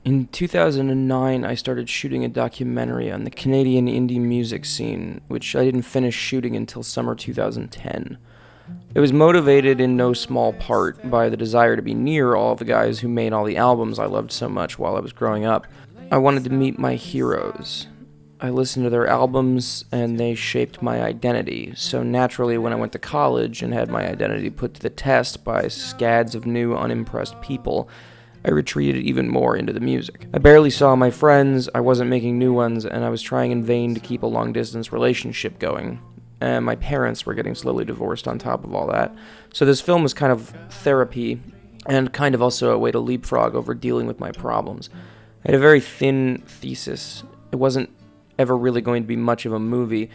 In 2009, I started shooting a documentary on the Canadian indie music scene, which I didn't finish shooting until summer 2010. It was motivated in no small part by the desire to be near all the guys who made all the albums I loved so much while I was growing up. I wanted to meet my heroes. I listened to their albums, and they shaped my identity, so naturally when I went to college and had my identity put to the test by scads of new, unimpressed people, I retreated even more into the music. I barely saw my friends, I wasn't making new ones, and I was trying in vain to keep a long-distance relationship going. And my parents were getting slowly divorced on top of all that. So this film was kind of therapy, and kind of also a way to leapfrog over dealing with my problems. I had a very thin thesis. It wasn't ever really going to be much of a movie.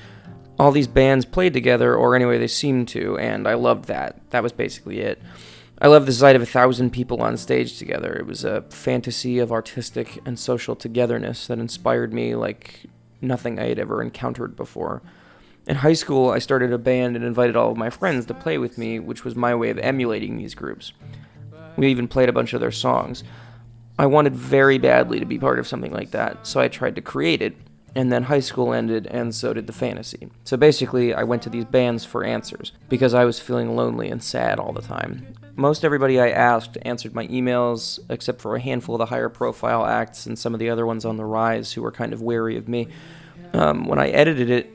All these bands played together, or anyway they seemed to, and I loved that. That was basically it. I loved the sight of 1,000 people on stage together. It was a fantasy of artistic and social togetherness that inspired me like nothing I had ever encountered before. In high school, I started a band and invited all of my friends to play with me, which was my way of emulating these groups. We even played a bunch of their songs. I wanted very badly to be part of something like that, so I tried to create it, and then high school ended, and so did the fantasy. So basically, I went to these bands for answers, because I was feeling lonely and sad all the time. Most everybody I asked answered my emails, except for a handful of the higher profile acts and some of the other ones on the rise who were kind of wary of me. When I edited it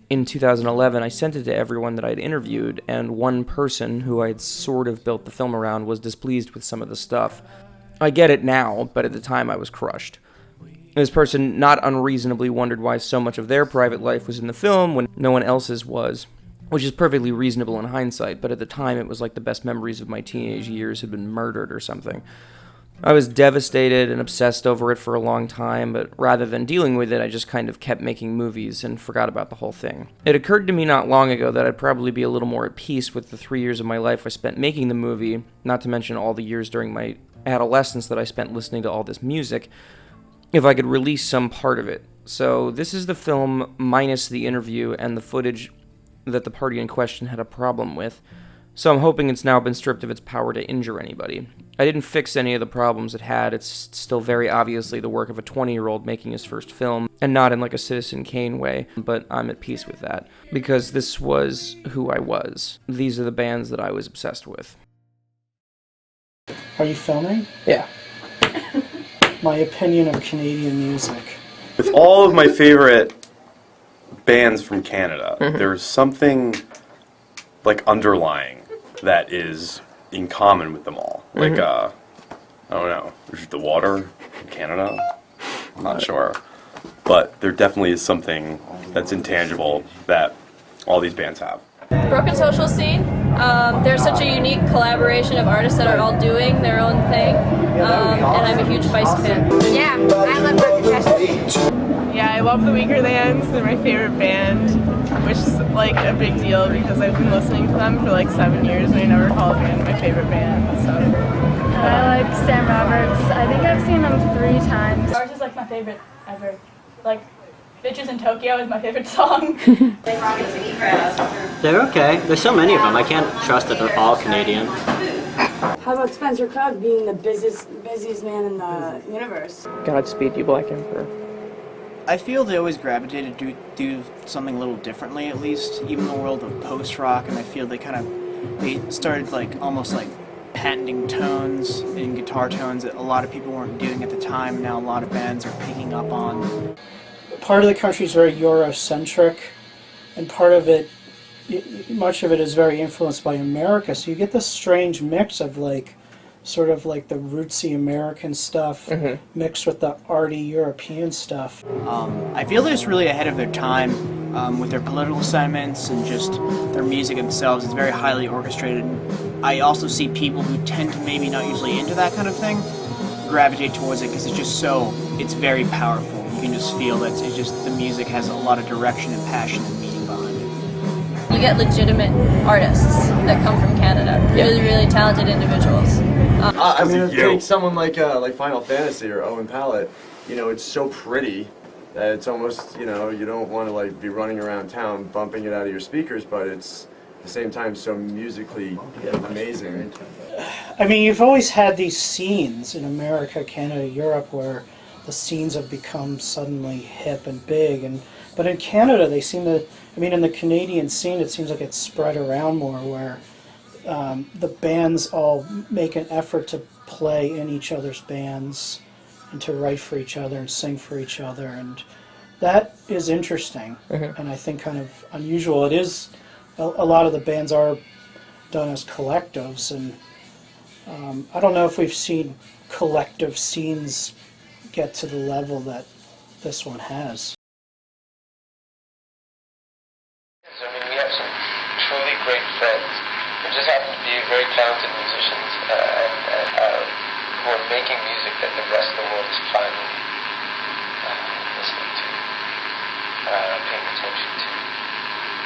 in 2011, I sent it to everyone that I'd interviewed, and one person who I'd sort of built the film around was displeased with some of the stuff. I get it now, but at the time I was crushed. This person not unreasonably wondered why so much of their private life was in the film when no one else's was, which is perfectly reasonable in hindsight, but at the time it was like the best memories of my teenage years had been murdered or something. I was devastated and obsessed over it for a long time, but rather than dealing with it, I just kind of kept making movies and forgot about the whole thing. It occurred to me not long ago that I'd probably be a little more at peace with the 3 years of my life I spent making the movie, not to mention all the years during my adolescence that I spent listening to all this music, if I could release some part of it. So this is the film minus the interview and the footage that the party in question had a problem with. So I'm hoping it's now been stripped of its power to injure anybody. I didn't fix any of the problems it had. It's still very obviously the work of a 20-year-old making his first film, and not in like a Citizen Kane way, but I'm at peace with that, because this was who I was. These are the bands that I was obsessed with. Are you filming? Yeah. My opinion of Canadian music. With all of my favorite bands from Canada, there's something like underlying that is in common with them all. Like, I don't know, there's the water in Canada. I'm not sure. But there definitely is something that's intangible that all these bands have. Broken social scene. There's such a unique collaboration of artists that are all doing their own thing, and I'm a huge Feist fan. Yeah, I love Broken social scene. Yeah, I love the Weakerthans. They're my favorite band, which is like a big deal because I've been listening to them for like 7 years and I never call a band my favorite band. So I like Sam Roberts. I think I've seen them 3 times. Ours is like my favorite ever. Like, Bitches in Tokyo is my favorite song. They're okay. There's so many of them. I can't trust that they're all Canadian. How about Spencer Krug being the busiest man in the universe? Godspeed, you Black Emperor. I feel they always gravitated to do something a little differently, at least, even in the world of post-rock, and I feel they started like almost like patenting tones and guitar tones that a lot of people weren't doing at the time. Now a lot of bands are picking up on. Part of the country is very Eurocentric, and part of it, much of it is very influenced by America. So you get this strange mix of like, sort of like the rootsy American stuff mixed with the arty European stuff. I feel they're just really ahead of their time with their political sentiments and just their music themselves. It's very highly orchestrated. I also see people who tend to maybe not usually into that kind of thing gravitate towards it because it's very powerful. You can just feel that it's just the music has a lot of direction and passion and meaning behind it. You get legitimate artists that come from Canada. Really, really talented individuals. I mean, take someone like Final Fantasy or Owen Pallett. You know, it's so pretty that it's almost, you know, you don't want to like be running around town bumping it out of your speakers, but it's the same time so musically amazing. I mean, you've always had these scenes in America, Canada, Europe, where the scenes have become suddenly hip and big, but in Canada they seem to. I mean, in the Canadian scene, it seems like it's spread around more, where the bands all make an effort to play in each other's bands and to write for each other and sing for each other, and that is interesting and I think kind of unusual. It is. A lot of the bands are done as collectives, and I don't know if we've seen collective scenes get to the level that this one has. I mean, we have some truly great friends who just happen to be very talented musicians who are making music that the rest of the world is finally listening to, paying attention to.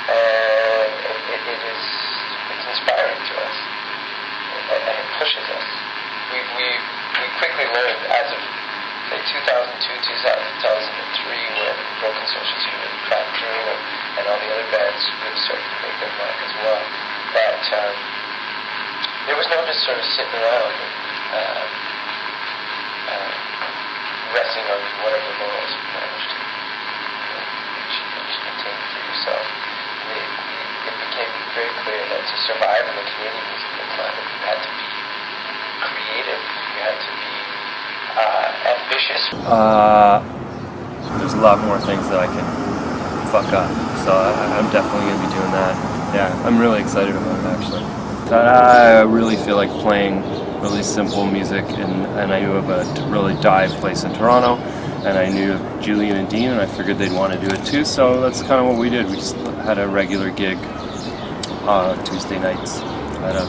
And it's inspiring to us, and it pushes us. We quickly learned as of say 2002, 2003, when Broken Social Human cracked through and all the other bands really started to make their mark as well, that there was no just sort of sitting around resting on whatever laurels you managed to attain for yourself. It became very clear that to survive in the Canadian musical climate, you had to be creative, you had to be ambitious. There's a lot more things that I can fuck up, so I'm definitely going to be doing that. Yeah, I'm really excited about it actually. I really feel like playing really simple music, and I knew of a really dive place in Toronto, and I knew of Julian and Dean, and I figured they'd want to do it too, so that's kind of what we did. We just had a regular gig Tuesday nights at a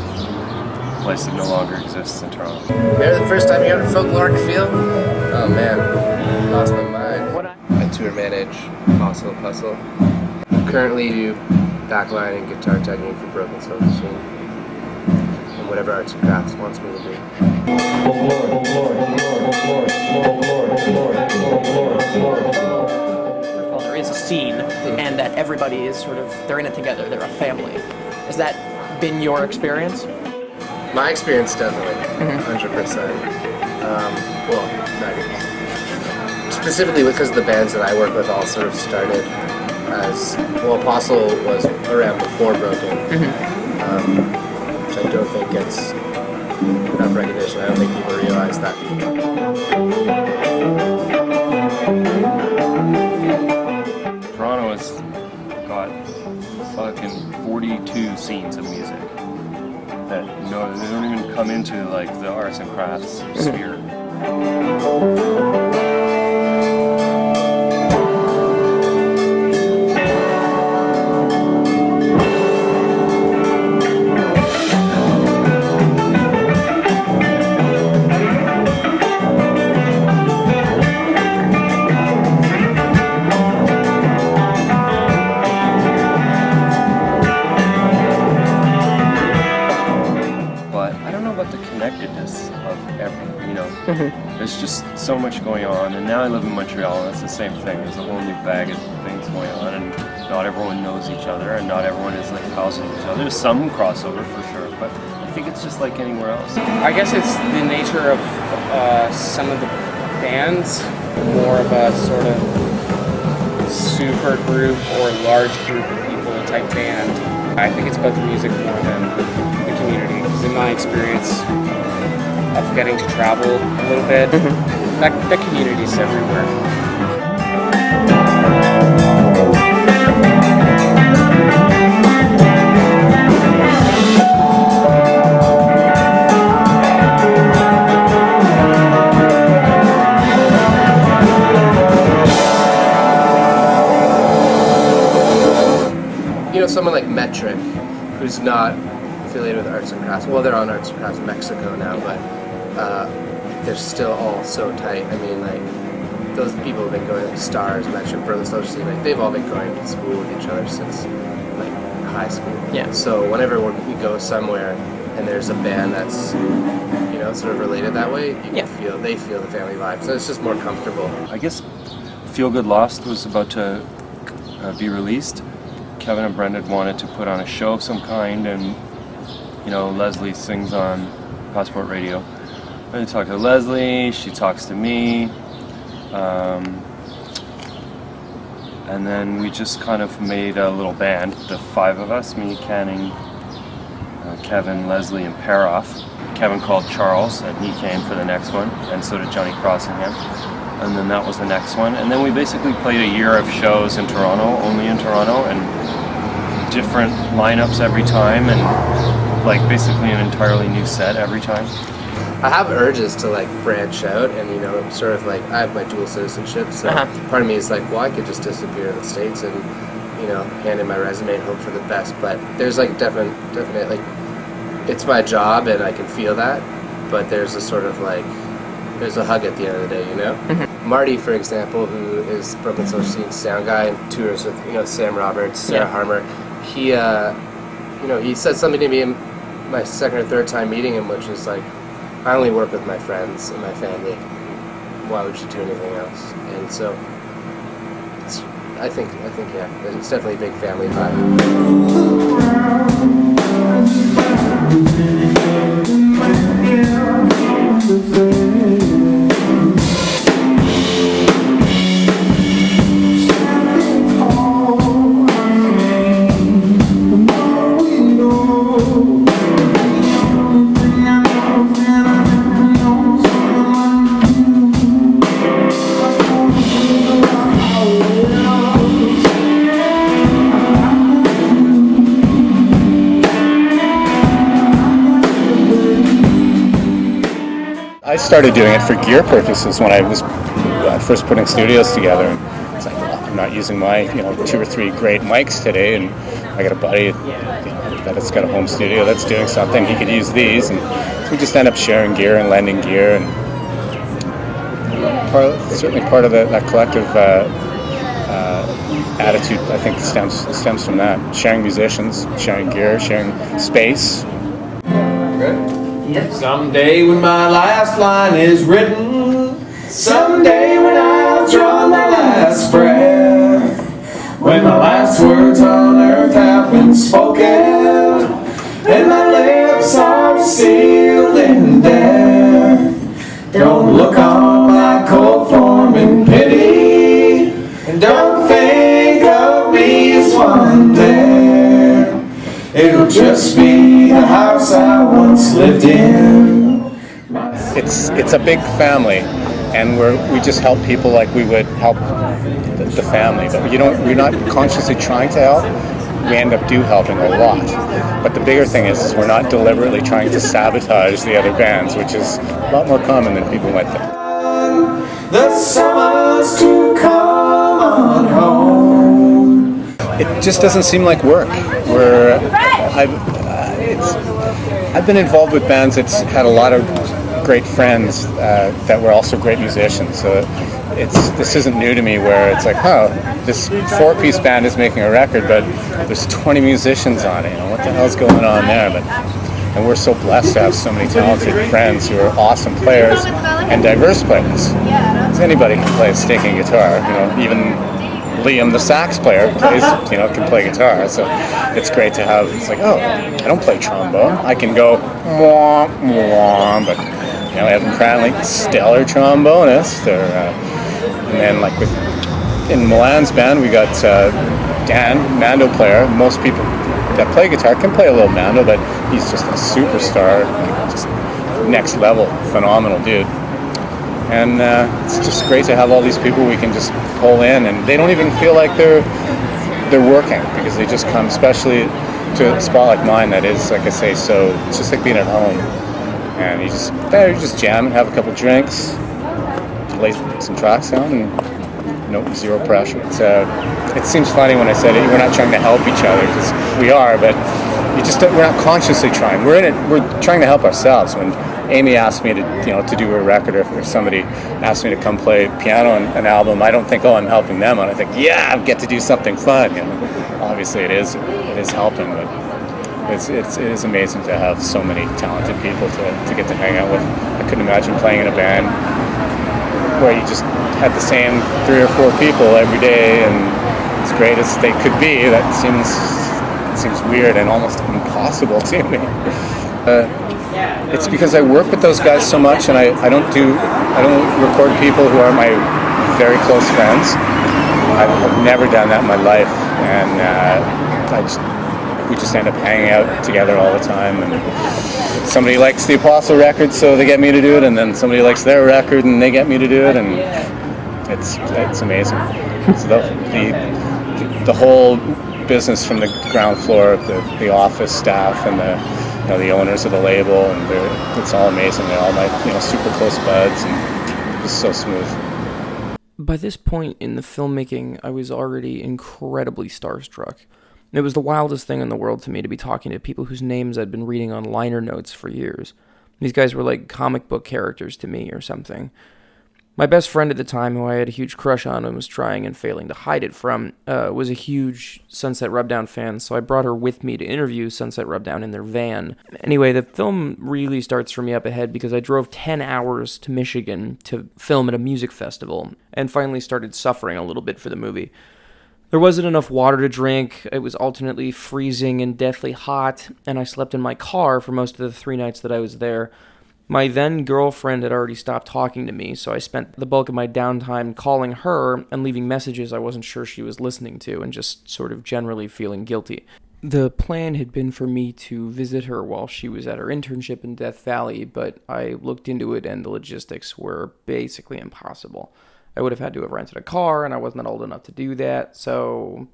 place that no longer exists in Toronto. Remember the first time you heard Folkloric Feel? Oh man, lost my mind. I tour manage Hustle Hustle. Currently do backline and guitar technique for Broken Social Machine, and whatever Arts and Crafts wants me to do. There is a scene, and that everybody is sort of, they're in it together, they're a family. Has that been your experience? My experience, definitely, 100%. Well, 90%. Specifically because the bands that I work with all sort of started as, well, Apostle was around before Broken, which I don't think gets enough recognition. I don't think people realize that. Toronto has got fucking 42 scenes of music that they don't even come into like the arts and crafts sphere. There's just so much going on, and now I live in Montreal, and it's the same thing. There's a whole new bag of things going on, and not everyone knows each other, and not everyone is like pals with each other. There's some crossover for sure, but I think it's just like anywhere else. I guess it's the nature of some of the bands, more of a sort of super group or large group of people type band. I think it's about the music more than the community, because in my experience of getting to travel a little bit, that community's everywhere. You know, someone like Metric, who's not affiliated with Arts and Crafts. Well, they're on Arts and Crafts Mexico now, but they're still all so tight. I mean, like, those people have been going, like Stars, Metric, Broken Social, like, they've all been going to school with each other since, like, high school. Yeah. So whenever we go somewhere and there's a band that's, you know, sort of related that way, you can they feel the family vibe. So it's just more comfortable. I guess Feel Good Lost was about to be released. Kevin and Brendan wanted to put on a show of some kind, and Leslie sings on Passport Radio. I talk to Leslie, she talks to me, and then we just kind of made a little band, the 5 of us, me, Canning, Kevin, Leslie, and Paroff. Kevin called Charles, and he came for the next one, and so did Johnny Crossingham. And then that was the next one. And then we basically played a year of shows in Toronto, only in Toronto, and different lineups every time, and like basically an entirely new set every time. I have urges to like branch out and sort of like I have my dual citizenship, so part of me is like, well, I could just disappear to the States and hand in my resume and hope for the best. But there's like definite like it's my job and I can feel that, but there's a sort of like there's a hug at the end of the day, Marty, for example, who is Brooklyn Social Scene sound guy and tours with Sam Roberts, Sarah Harmer. He he said something to me in my second or third time meeting him, which is like, I only work with my friends and my family. Why would you do anything else? And so, I think yeah, it's definitely a big family vibe. I started doing it for gear purposes when I was first putting studios together. It's like, well, I'm not using my 2 or 3 great mics today, and I got a buddy that's got a home studio that's doing something. He could use these, and so we just end up sharing gear and lending gear, and certainly part of that collective attitude, I think, stems from that. Sharing musicians, sharing gear, sharing space. Someday when my last line is written, someday when I've drawn my last breath, when my last words on earth have been spoken, and my lips are sealed in death, don't look on my cold form in pity, and don't think of me as one there. It'll just be the house I once lived in. It's a big family, and we just help people like we would help the family. But we're not consciously trying to help. We end up helping a lot. But the bigger thing is we're not deliberately trying to sabotage the other bands, which is a lot more common than people might think. The summer's to come on home. It just doesn't seem like work. I've been involved with bands that's had a lot of great friends that were also great musicians. So this isn't new to me, where it's like, this 4-piece band is making a record, but there's 20 musicians on it. What the hell's going on there? And we're so blessed to have so many talented friends who are awesome players and diverse players. Because anybody can play a stinking guitar. Even Liam, the sax player, can play guitar. So it's great to have. It's like, I don't play trombone. I can go wah wah, but Evan Cranley, stellar trombonist. And then like in Milan's band, we got Dan, Mando player. Most people that play guitar can play a little Mando, but he's just a superstar, just next level, phenomenal dude. And it's just great to have all these people we can just pull in, and they don't even feel like they're working, because they just come, especially to a spot like mine that is, like I say, so it's just like being at home. And you just jam and have a couple drinks, lay some tracks down, and zero pressure. It seems funny when I said it. We're not trying to help each other, because we are, but we're not consciously trying. We're in it. We're trying to help ourselves. When Amy asked me to do a record, or if somebody asked me to come play piano on an album, I don't think, I'm helping them. And I think, I get to do something fun. Obviously, it is helping, but it is amazing to have so many talented people to get to hang out with. I couldn't imagine playing in a band where you just had the same 3 or 4 people every day, and as great as they could be, that seems weird and almost impossible to me. It's because I work with those guys so much, and I don't record people who are my very close friends. I've never done that in my life, and we just end up hanging out together all the time. And somebody likes the Apostle record, so they get me to do it, and then somebody likes their record, and they get me to do it, and it's amazing. So the whole business from the ground floor, the office staff, and the owners of the label, and it's all amazing. They're all my super close buds, and it's so smooth. By this point in the filmmaking, I was already incredibly starstruck. It was the wildest thing in the world to me to be talking to people whose names I'd been reading on liner notes for years. These guys were like comic book characters to me or something. My best friend at the time, who I had a huge crush on and was trying and failing to hide it from, was a huge Sunset Rubdown fan, so I brought her with me to interview Sunset Rubdown in their van. Anyway, the film really starts for me up ahead because I drove 10 hours to Michigan to film at a music festival, and finally started suffering a little bit for the movie. There wasn't enough water to drink, it was alternately freezing and deathly hot, and I slept in my car for most of the 3 nights that I was there. My then-girlfriend had already stopped talking to me, so I spent the bulk of my downtime calling her and leaving messages I wasn't sure she was listening to, and just sort of generally feeling guilty. The plan had been for me to visit her while she was at her internship in Death Valley, but I looked into it and the logistics were basically impossible. I would have had to have rented a car, and I wasn't old enough to do that, so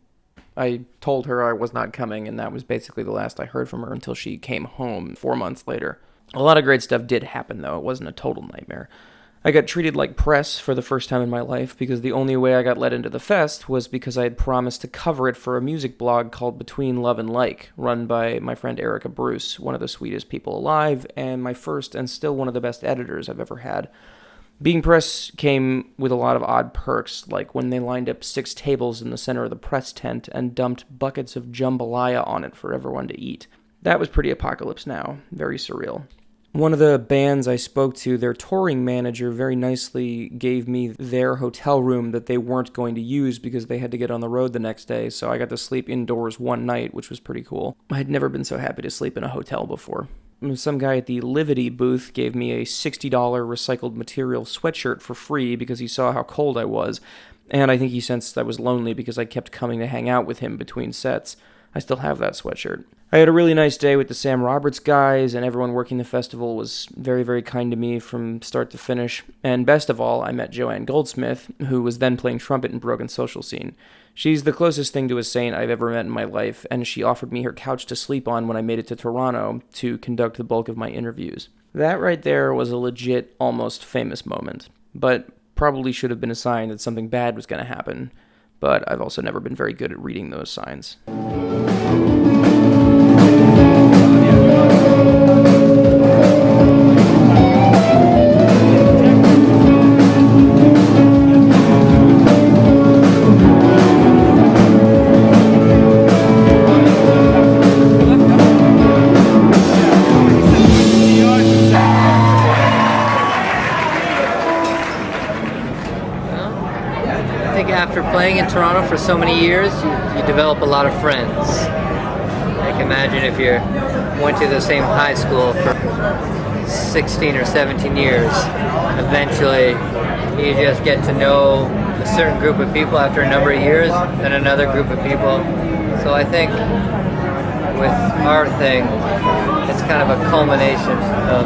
I told her I was not coming, and that was basically the last I heard from her until she came home 4 months later. A lot of great stuff did happen, though. It wasn't a total nightmare. I got treated like press for the first time in my life because the only way I got let into the fest was because I had promised to cover it for a music blog called Between Love and Like, run by my friend Erica Bruce, one of the sweetest people alive, and my first and still one of the best editors I've ever had. Being press came with a lot of odd perks, like when they lined up 6 tables in the center of the press tent and dumped buckets of jambalaya on it for everyone to eat. That was pretty Apocalypse Now, very surreal. One of the bands I spoke to, their touring manager very nicely gave me their hotel room that they weren't going to use because they had to get on the road the next day, so I got to sleep indoors one night, which was pretty cool. I had never been so happy to sleep in a hotel before. Some guy at the Livity booth gave me a $60 recycled material sweatshirt for free because he saw how cold I was, and I think he sensed I was lonely because I kept coming to hang out with him between sets. I still have that sweatshirt. I had a really nice day with the Sam Roberts guys, and everyone working the festival was very, very kind to me from start to finish. And best of all, I met Joanne Goldsmith, who was then playing trumpet in Broken Social Scene. She's the closest thing to a saint I've ever met in my life, and she offered me her couch to sleep on when I made it to Toronto to conduct the bulk of my interviews. That right there was a legit, almost famous moment, but probably should have been a sign that something bad was going to happen. But I've also never been very good at reading those signs. After playing in Toronto for so many years, you develop a lot of friends. Like imagine if you went to the same high school for 16 or 17 years. Eventually, you just get to know a certain group of people after a number of years, then another group of people. So I think with our thing, it's kind of a culmination of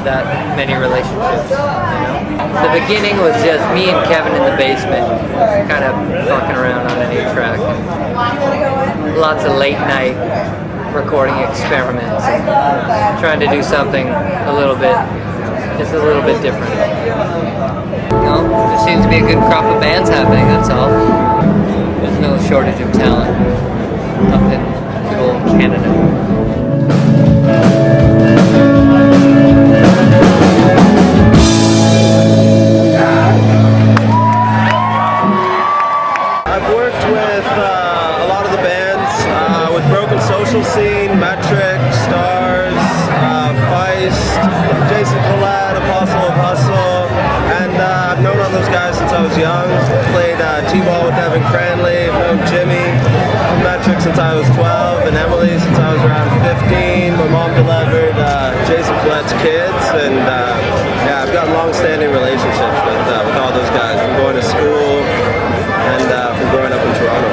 that many relationships, you know? The beginning was just me and Kevin in the basement, kind of fucking around on any track. Lots of late night recording experiments, and trying to do something just a little bit different. You know, there seems to be a good crop of bands happening, that's all. There's no shortage of talent up in good old Canada. Social Scene, Metric, Stars, Feist, Jason Collette, Apostle of Hustle, and I've known all those guys since I was young. Played T-ball with Evan Cranley, and yeah, I've got long-standing relationships with all those guys from going to school and from growing up in Toronto.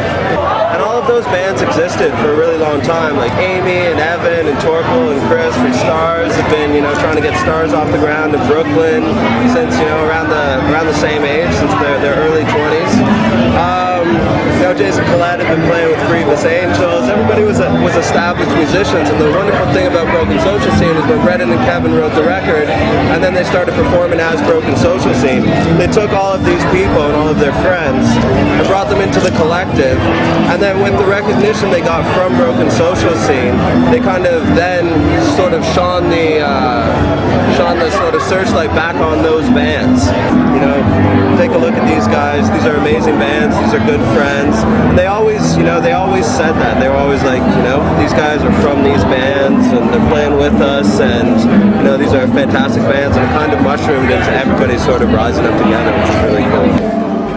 And all of those bands existed for a really long time, like Amy and Evan and Torkel and Chris from Stars have been, trying to get Stars off the ground in Brooklyn since, around the same age, since their early 20s. Jason Collette had been playing with Grievous Angels. Everybody was established musicians, and the wonderful thing about Broken Social Scene is when Brendan and Kevin wrote the record, and then they started performing as Broken Social Scene, they took all of these people and all of their friends and brought them into the collective, and then with the recognition they got from Broken Social Scene, they kind of then sort of shone the sort of searchlight back on those bands. Take a look at these guys. These are amazing bands. These are good friends. And they always said that. They were always like, these guys are from these bands and they're playing with us, and these are fantastic bands, and it kind of mushroomed into everybody sort of rising up together, which is really cool.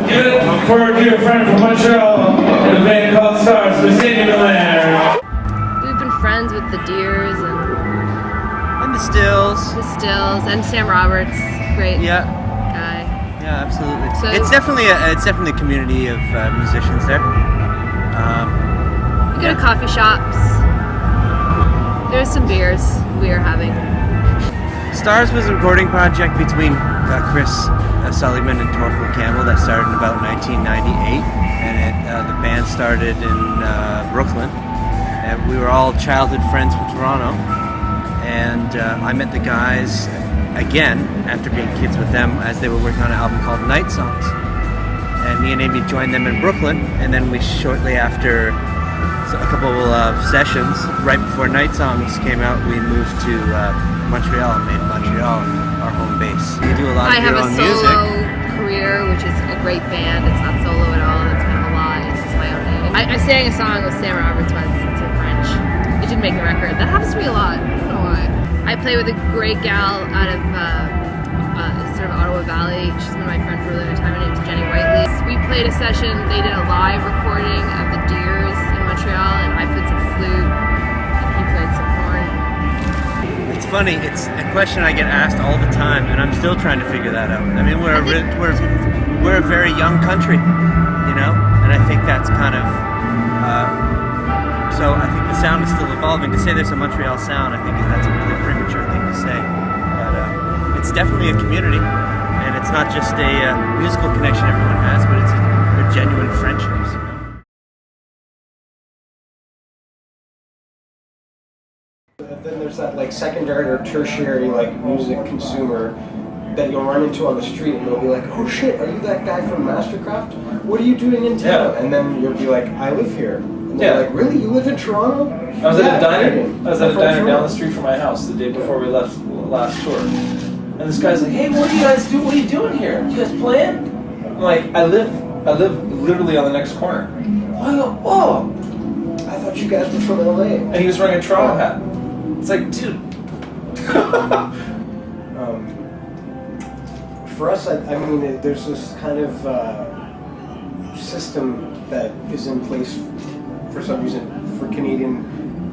Give it for a dear friend from Montreal in a band called Stars, Mercedes Miller. We've been friends with the Deers and the Stills. And Sam Roberts, great guy. Yeah, absolutely. So it's definitely a community of musicians there. We go to coffee shops. There's some beers we are having. Stars was a recording project between Chris Sullivan and Torkel Campbell that started in about 1998, and the band started in Brooklyn. And we were all childhood friends from Toronto, and I met the guys again after being kids with them as they were working on an album called Night Songs. And me and Amy joined them in Brooklyn, and then we shortly after a couple of sessions, right before Night Songs came out, we moved to Montreal and made Montreal our home base. You do a lot of your own music. I have a solo career, which is a great band. It's not solo at all. It's kind of a lie. It's just my own name. I sang a song with Sam Roberts once. It's in French. It didn't make the record. That happens to me a lot. I don't know why. I play with a great gal out of sort of Ottawa Valley. She's been my friend for a really long time. Her name's Jenny Whiteley. We played a session. They did a live recording of the Deers in Montreal, and I played some flute, and he played some horn. It's funny. It's a question I get asked all the time, and I'm still trying to figure that out. I mean, we're a very young country, and I think that's kind of. So I think the sound is still evolving. To say there's a Montreal sound, I think that's a really premature thing to say. But it's definitely a community, and it's not just a musical connection everyone has, but they're genuine friendships. Then there's that secondary or tertiary music consumer that you'll run into on the street, and they'll be like, "Oh shit, are you that guy from Mastercraft? What are you doing in town?" And then you'll be like, "I live here." And they're like, "Really? You live in Toronto?" I was at a diner down the street from my house the day before we left last tour. And this guy's like, "Hey, what do you guys do? What are you doing here? You guys playing?" I'm like, I live literally on the next corner. I go, "Oh, I thought you guys were from LA." And he was wearing a Toronto hat. It's like, dude. For us, I mean, there's this kind of system that is in place for some reason for Canadian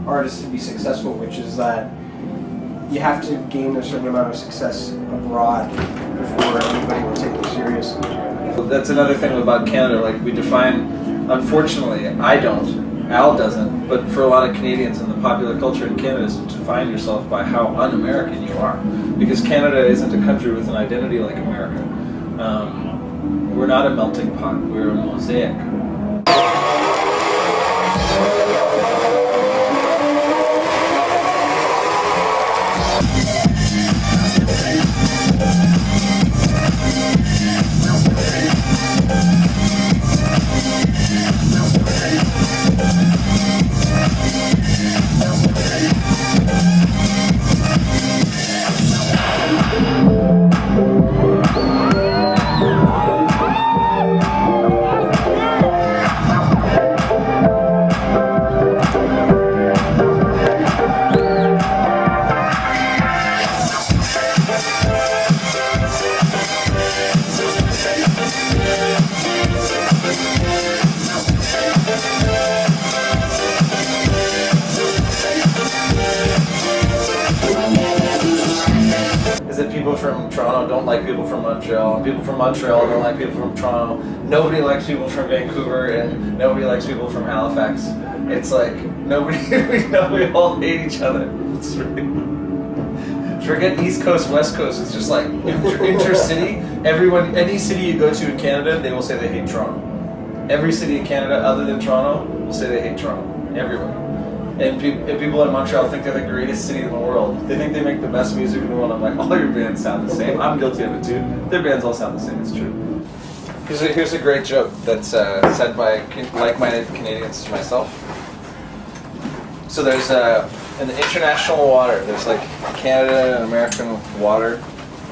artists to be successful, which is that you have to gain a certain amount of success abroad before anybody will take you seriously. That's another thing about Canada. We define, unfortunately, I don't. Al doesn't, but for a lot of Canadians in the popular culture in Canada is to define yourself by how un-American you are. Because Canada isn't a country with an identity like America. We're not a melting pot, we're a mosaic. is that people from Toronto don't like people from Montreal, and people from Montreal don't like people from Toronto. Nobody likes people from Vancouver, and nobody likes people from Halifax. It's like nobody, we all hate each other. It's really, forget East Coast, West Coast. It's just like intercity. Everyone, any city you go to in Canada, they will say they hate Toronto. Every city in Canada other than Toronto will say they hate Toronto. Everyone. And people in Montreal think they're the greatest city in the world. They think they make the best music in the world. I'm like, all your bands sound the same. I'm guilty of it too. Their bands all sound the same. It's true. Here's a great joke that's said by like-minded Canadians to myself. So there's in the international water, there's like Canada and American water.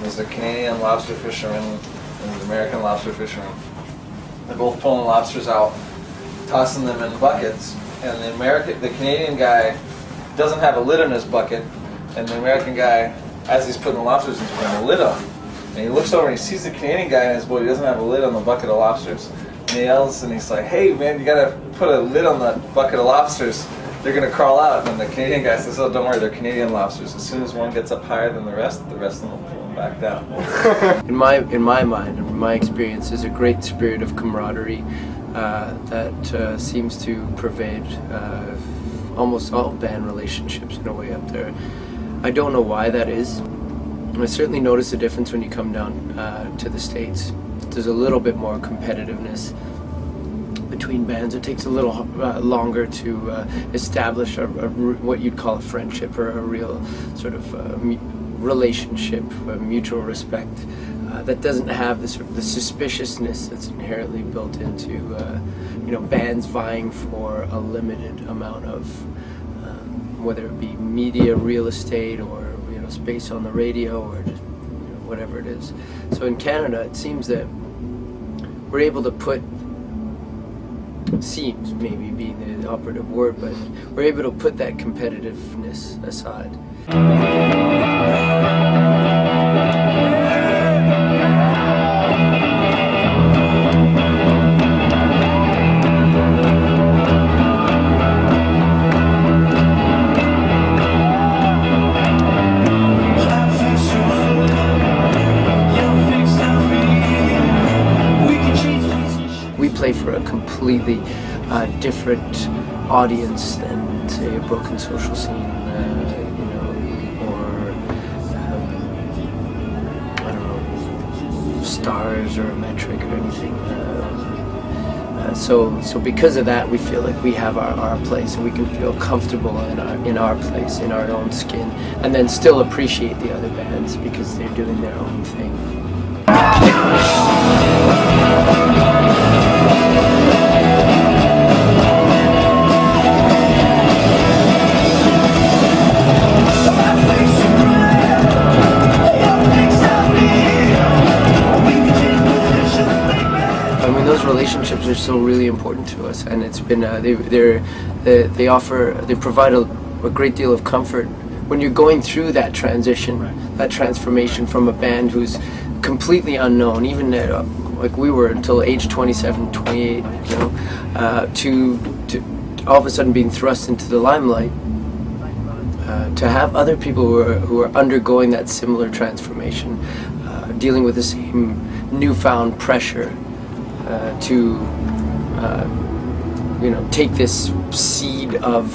There's a Canadian lobster fisherman and an American lobster fisherman. They're both pulling lobsters out, tossing them in buckets. And the Canadian guy doesn't have a lid on his bucket, and the American guy, as he's putting the lobsters into him, a lid on. And he looks over and he sees the Canadian guy in his boat. He doesn't have a lid on the bucket of lobsters. And he yells and he's like, "Hey man, you gotta put a lid on the bucket of lobsters. They're gonna crawl out." And the Canadian guy says, "Oh, don't worry, they're Canadian lobsters. As soon as one gets up higher than the rest of them will pull them back down." In my mind, in my experience, there's a great spirit of camaraderie that seems to pervade almost all band relationships in a way up there. I don't know why that is. I certainly notice a difference when you come down to the States. There's a little bit more competitiveness between bands. It takes a little longer to establish what you'd call a friendship or a real sort of relationship, mutual respect that doesn't have the suspiciousness that's inherently built into bands vying for a limited amount of whether it be media, real estate, or space on the radio, or just whatever it is. So in Canada, it seems that we're able to put, seems maybe being the operative word, but we're able to put that competitiveness aside. Play for a completely different audience than, say, a Broken Social Scene, or I don't know, Stars or Metric or anything. So because of that, we feel like we have our place, and we can feel comfortable in our place, in our own skin, and then still appreciate the other bands because they're doing their own thing. Those relationships are still really important to us, and it's been they provide a great deal of comfort when you're going through that transition, that transformation from a band who's completely unknown, even like we were until age 27, 28, to all of a sudden being thrust into the limelight. To have other people who are undergoing that similar transformation, dealing with the same newfound pressure. To take this seed of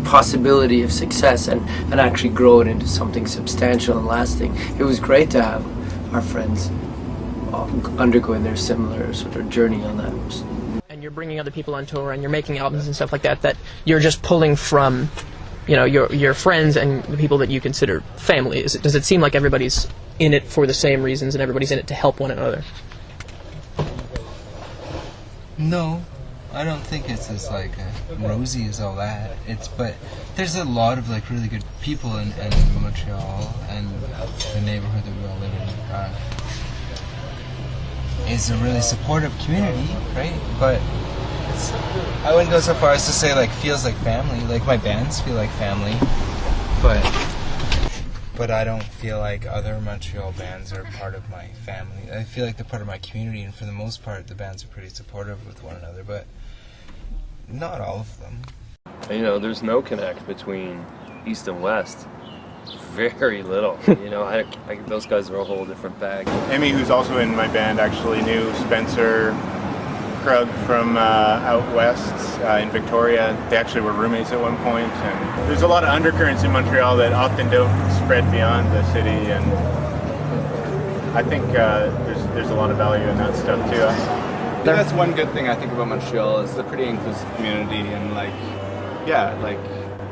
possibility of success and actually grow it into something substantial and lasting. It was great to have our friends undergoing their similar sort of journey on that. And you're bringing other people on tour and you're making albums and stuff like that that you're just pulling from your friends and the people that you consider family. Does it seem like everybody's in it for the same reasons and everybody's in it to help one another? No, I don't think it's as rosy as all that. But there's a lot of really good people in Montreal, and the neighborhood that we all live in is a really supportive community, right? But I wouldn't go so far as to say feels like family. Like my bands feel like family, but I don't feel like other Montreal bands are part of my family. I feel like they're part of my community, and for the most part, the bands are pretty supportive with one another, but not all of them. There's no connect between East and West very little. Those guys are a whole different bag. Amy, who's also in my band, actually knew Spencer Krug from out west in Victoria. They actually were roommates at one point, and there's a lot of undercurrents in Montreal that often don't spread beyond the city, and I think there's a lot of value in that stuff too. That's one good thing I think about Montreal is a pretty inclusive community, and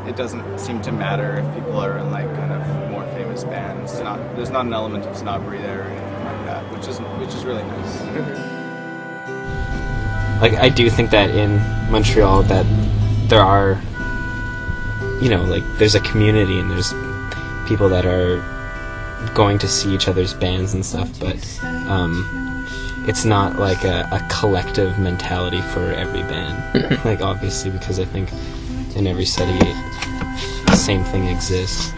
it doesn't seem to matter if people are in kind of more famous bands. There's not an element of snobbery there or anything like that, which is really nice. I do think that in Montreal that there are, there's a community and there's people that are going to see each other's bands and stuff, but it's not like a collective mentality for every band. Obviously, because I think in every city the same thing exists.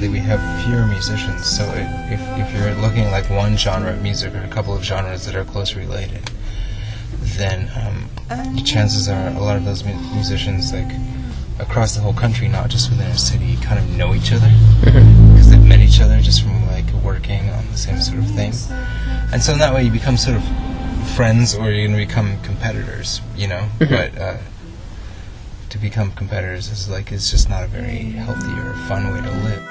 We have fewer musicians, so if you're looking at one genre of music or a couple of genres that are closely related, then chances are a lot of those musicians across the whole country, not just within a city, kind of know each other because they've met each other just from working on the same sort of thing, and so in that way you become sort of friends, or you're going to become competitors, but to become competitors is it's just not a very healthy or fun way to live.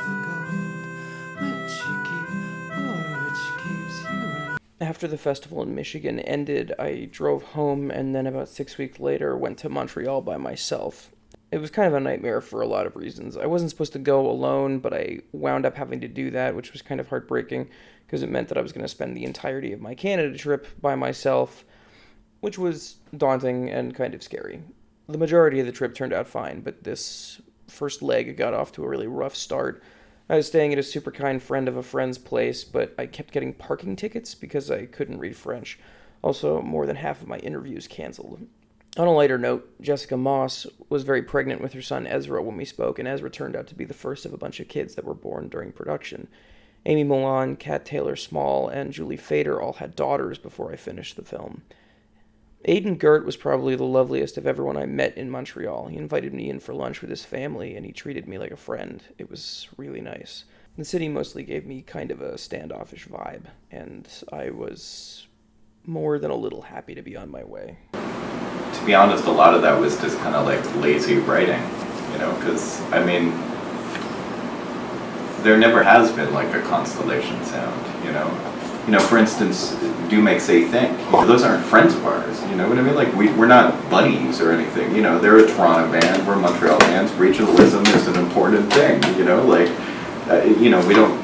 After the festival in Michigan ended, I drove home, and then about 6 weeks later went to Montreal by myself. It was kind of a nightmare for a lot of reasons. I wasn't supposed to go alone, but I wound up having to do that, which was kind of heartbreaking, because it meant that I was going to spend the entirety of my Canada trip by myself, which was daunting and kind of scary. The majority of the trip turned out fine, but this first leg got off to a really rough start. I was staying at a super kind friend of a friend's place, but I kept getting parking tickets because I couldn't read French. Also, more than half of my interviews canceled. On a lighter note, Jessica Moss was very pregnant with her son Ezra when we spoke, and Ezra turned out to be the first of a bunch of kids that were born during production. Amy Milan, Kat Taylor-Small, and Julie Fader all had daughters before I finished the film. Aidan Gert was probably the loveliest of everyone I met in Montreal. He invited me in for lunch with his family, and he treated me like a friend. It was really nice. The city mostly gave me kind of a standoffish vibe, and I was more than a little happy to be on my way. To be honest, a lot of that was just kind of lazy writing, because, there never has been a constellation sound, for instance, Do Make Say Think. Those aren't friends of ours, you know what I mean? We're not buddies or anything, they're a Toronto band, we're Montreal bands, regionalism is an important thing, we don't,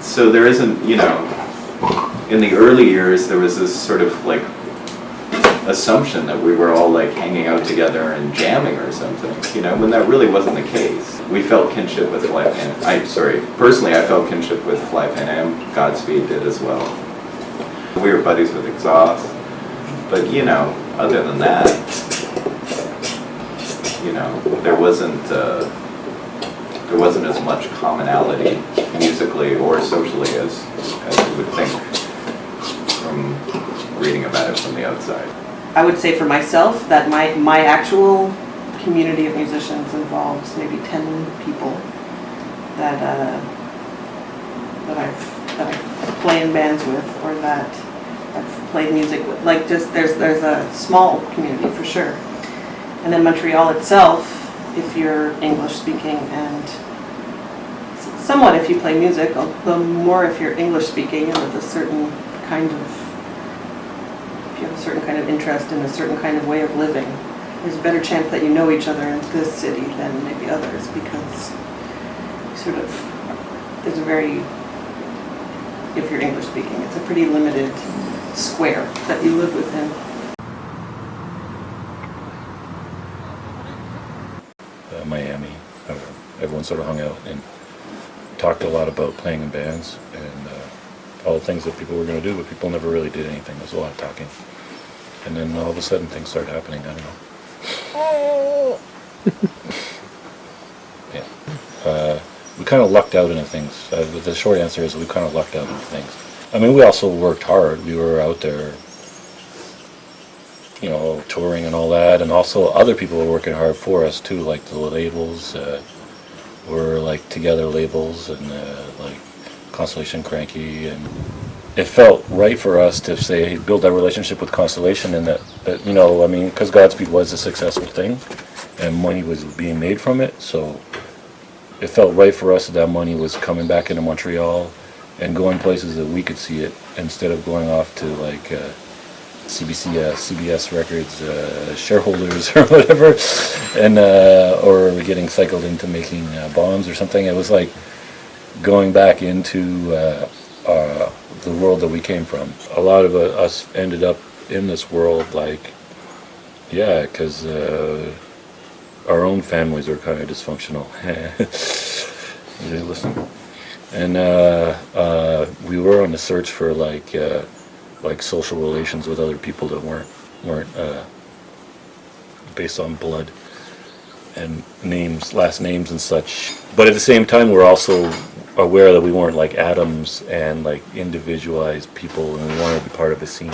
so there isn't, in the early years there was this sort of assumption that we were all hanging out together and jamming or something, when that really wasn't the case. We felt kinship with personally I felt kinship with Fly Pan Am, Godspeed did as well. We were buddies with Exhaust, but other than that, there wasn't as much commonality musically or socially as you would think from reading about it from the outside. I would say for myself that my actual community of musicians involves maybe 10 people that I play in bands with, or that I've played music with. There's a small community for sure. And then Montreal itself, if you're English speaking, and somewhat if you play music, although more if you're English speaking and with a certain kind of interest in a certain kind of way of living, there's a better chance that you know each other in this city than maybe others, because there's a very, if you're English speaking, it's a pretty limited square that you live within. Miami, everyone sort of hung out and talked a lot about playing in bands and all the things that people were going to do, but people never really did anything. There was a lot of talking. And then all of a sudden things started happening. I don't know. Yeah. We kind of lucked out into things. The short answer is we kind of lucked out into things. We also worked hard. We were out there you know, touring and all that, and also other people were working hard for us too, like the labels were like Together labels and like Constellation Cranky, and it felt right for us to say build that relationship with Constellation, and that you know, I mean, because Godspeed was a successful thing and money was being made from it, so it felt right for us that money was coming back into Montreal and going places that we could see it instead of going off to like CBS Records shareholders or whatever, and or getting cycled into making bonds or something. It was like going back into the world that we came from. A lot of us ended up in this world, like, yeah, because our own families were kind of dysfunctional. Listen, and we were on the search for like social relations with other people that weren't based on blood and names, last names and such. But at the same time, we're also aware that we weren't like atoms and like individualized people, and we wanted to be part of a scene.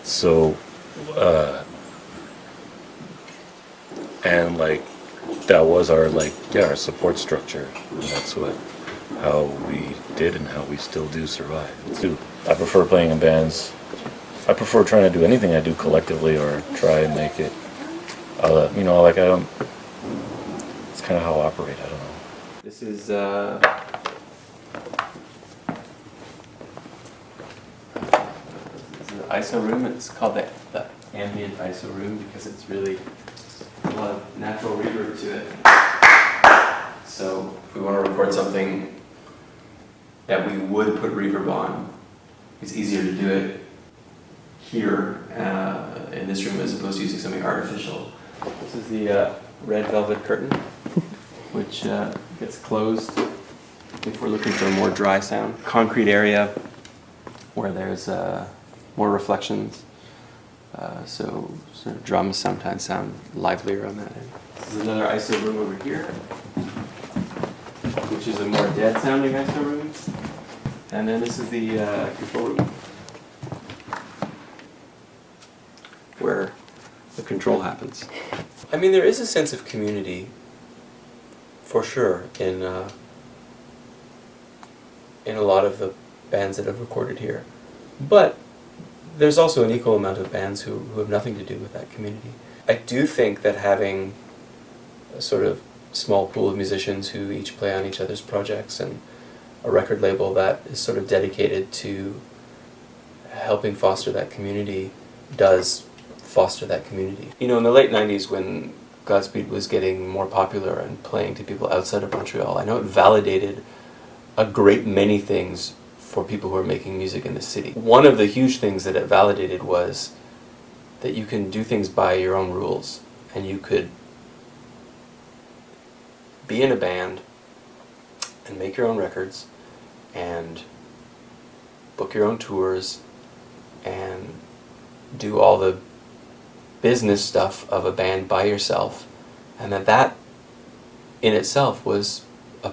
So, and like that was our our support structure. And that's how we did and how we still do survive. I prefer playing in bands. I prefer trying to do anything I do collectively or try and make it. You know, like I don't. It's kind of how I operate. I don't know. This is an ISO room. It's called the ambient ISO room because it's really a lot of natural reverb to it. So if we want to record something that we would put reverb on, it's easier to do it here in this room as opposed to using something artificial. This is the red velvet curtain, which gets closed if we're looking for a more dry sound. Concrete area where there's more reflections, so sort of drums sometimes sound livelier on that end. This is another ISO room over here, which is a more dead sounding ISO room. And then this is the control room, where the control happens. I mean, there is a sense of community, for sure, in a lot of the bands that have recorded here. But there's also an equal amount of bands who have nothing to do with that community. I do think that having a sort of small pool of musicians who each play on each other's projects and a record label that is sort of dedicated to helping foster that community does foster that community. You know, in the late 90s when Godspeed was getting more popular and playing to people outside of Montreal, I know it validated a great many things for people who are making music in the city. One of the huge things that it validated was that you can do things by your own rules, and you could be in a band and make your own records and book your own tours and do all the business stuff of a band by yourself, and that in itself was a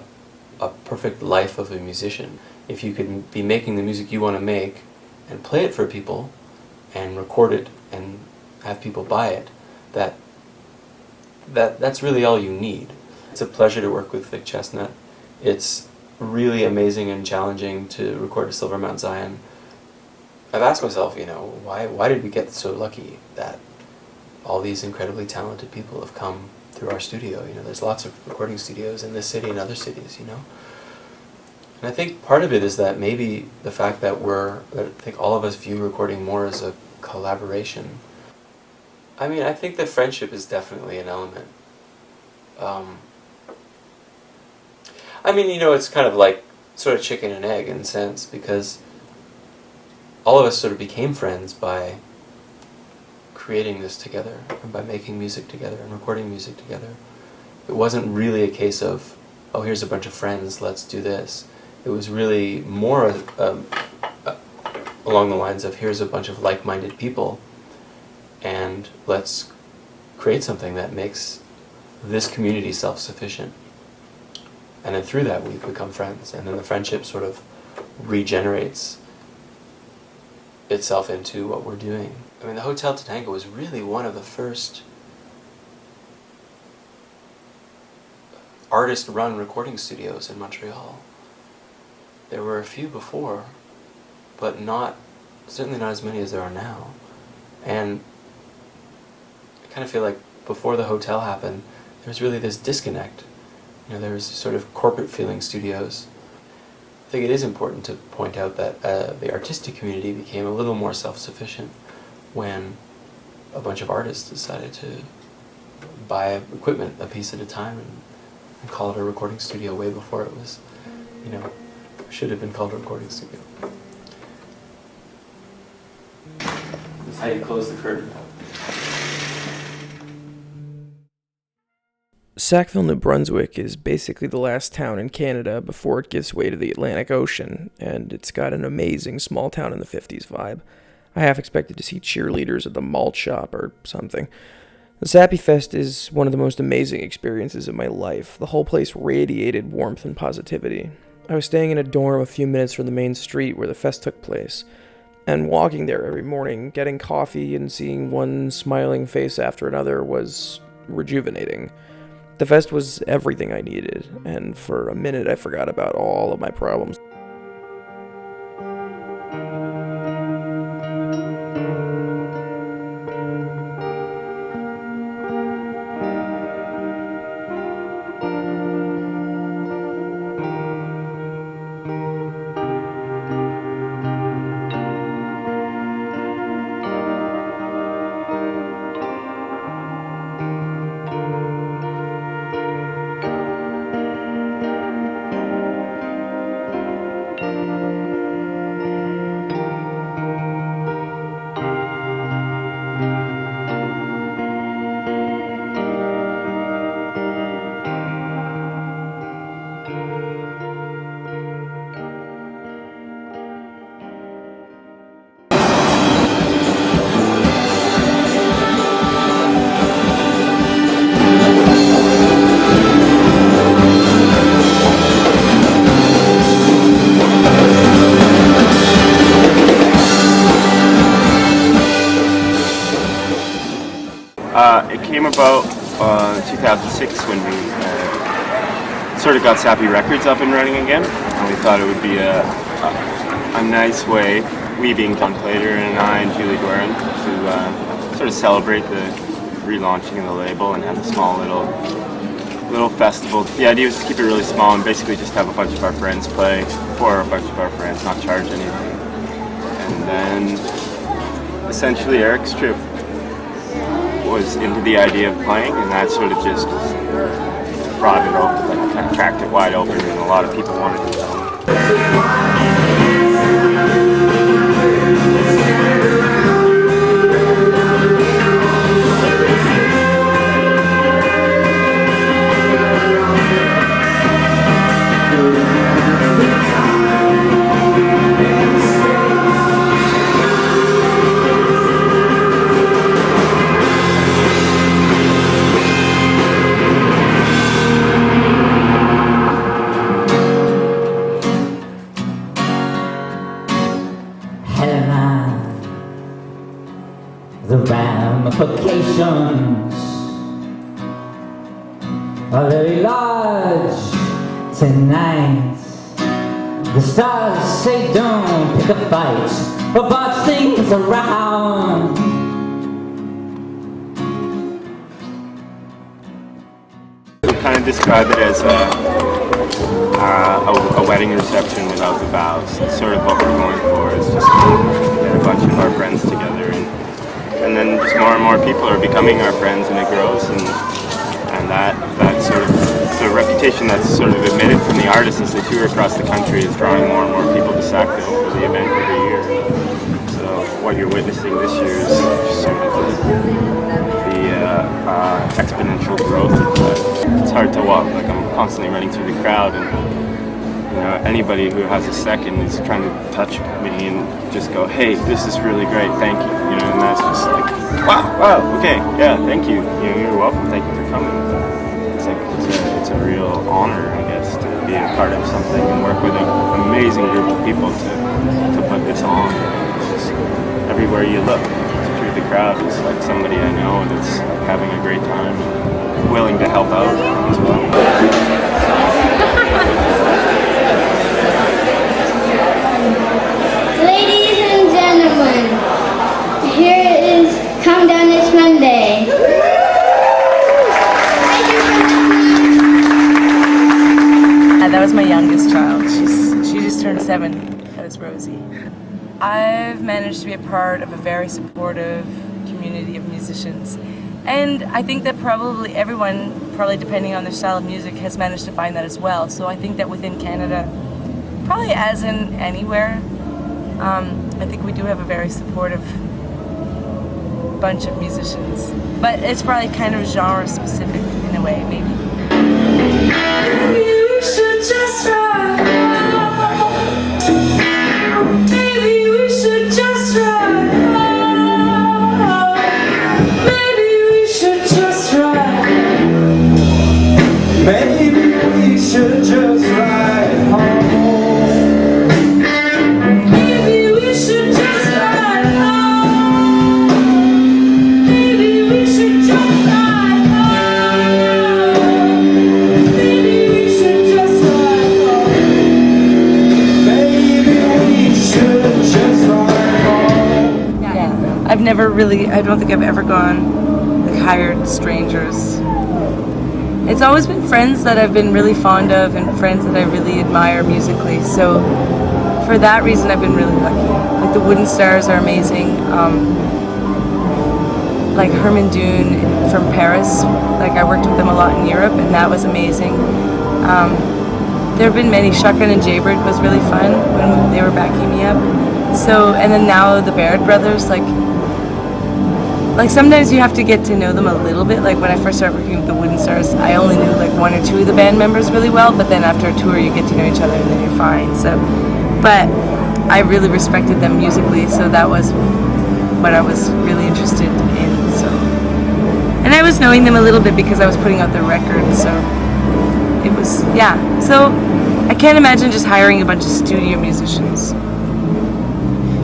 perfect life of a musician. If you could be making the music you want to make and play it for people and record it and have people buy it, that's really all you need. It's a pleasure to work with Vic Chestnut. It's really amazing and challenging to record a Silver Mount Zion. I've asked myself, you know, why did we get so lucky that all these incredibly talented people have come through our studio? You know, there's lots of recording studios in this city and other cities, you know. And I think part of it is that maybe the fact that I think all of us view recording more as a collaboration. I mean, I think that friendship is definitely an element. I mean, you know, it's kind of like sort of chicken and egg in a sense, because all of us sort of became friends by creating this together and by making music together and recording music together. It wasn't really a case of, oh, here's a bunch of friends, let's do this. It was really more along the lines of, here's a bunch of like-minded people and let's create something that makes this community self-sufficient. And then through that we've become friends, and then the friendship sort of regenerates itself into what we're doing. I mean, the Hotel Tatanka was really one of the first artist-run recording studios in Montreal. There were a few before, but certainly not as many as there are now. And I kind of feel like before the hotel happened, there was really this disconnect. There was sort of corporate-feeling studios. I think it is important to point out that the artistic community became a little more self-sufficient when a bunch of artists decided to buy equipment a piece at a time and call it a recording studio way before it was, should have been called a recording studio. That's how you close the curtain. Sackville, New Brunswick is basically the last town in Canada before it gives way to the Atlantic Ocean, and it's got an amazing small town in the 50s vibe. I half expected to see cheerleaders at the malt shop or something. The Sappy Fest is one of the most amazing experiences of my life. The whole place radiated warmth and positivity. I was staying in a dorm a few minutes from the main street where the fest took place, and walking there every morning, getting coffee and seeing one smiling face after another was rejuvenating. The fest was everything I needed, and for a minute I forgot about all of my problems. It came about 2006 when we sort of got Sappy Records up and running again, and we thought it would be a nice way, we being John Plater and I and Julie Guerin, to sort of celebrate the relaunching of the label and have a small little festival. The idea was to keep it really small and basically just have a bunch of our friends play for a bunch of our friends, not charge anything. And then essentially Eric's trip was into the idea of playing, and that sort of just brought it open, like kind of cracked it wide open, and a lot of people wanted to come. The ramifications are very large tonight. The stars say don't pick a fight or boss things around. We kind of describe it as a wedding reception without the vows. It's sort of what we're going for. It's just get a bunch of our friends together, and then just more and more people are becoming our friends, and it grows, and that sort of the reputation that's sort of admitted from the artists as they tour across the country is drawing more and more people to Sackville for the event every year. So what you're witnessing this year is sort of the exponential growth of that. It's hard to walk, like I'm constantly running through the crowd, and anybody who has a second is trying to touch me and just go, hey, this is really great, thank you, and that's just like, wow, okay, yeah, thank you, you're welcome, thank you for coming. It's like, it's a real honor, I guess, to be a part of something and work with an amazing group of people to put this on. It's just everywhere you look, it's true. the crowd is like somebody I know that's having a great time and willing to help out as well. Ladies and gentlemen, here is Countdown It's Monday. That was my youngest child. She just turned 7. That was Rosie. I've managed to be a part of a very supportive community of musicians. And I think that probably everyone, probably depending on their style of music, has managed to find that as well. So I think that within Canada, probably as in anywhere, I think we do have a very supportive bunch of musicians. But it's probably kind of genre specific in a way, maybe. Maybe we should just ride. Maybe we should just ride. Maybe we should just ride. Maybe we should just ride home. Maybe we should just ride home. Maybe we should just ride home. Maybe we should just ride home. Maybe we should just ride home. Yeah, I've never really, I don't think I've ever gone like hired strangers. It's always been friends that I've been really fond of and friends that I really admire musically. So for that reason, I've been really lucky. Like the Wooden Stars are amazing. Like Herman Dune from Paris. Like I worked with them a lot in Europe, and that was amazing. There have been many. Shotgun and Jaybird was really fun when they were backing me up. So, and then now the Barrett brothers, like sometimes you have to get to know them a little bit. Like when I first started working with the Wooden Stars, I only knew like 1 or 2 of the band members really well, but then after a tour you get to know each other and then you're fine. So, but I really respected them musically, so that was what I was really interested in. So, and I was knowing them a little bit because I was putting out their record, so it was, yeah. So I can't imagine just hiring a bunch of studio musicians.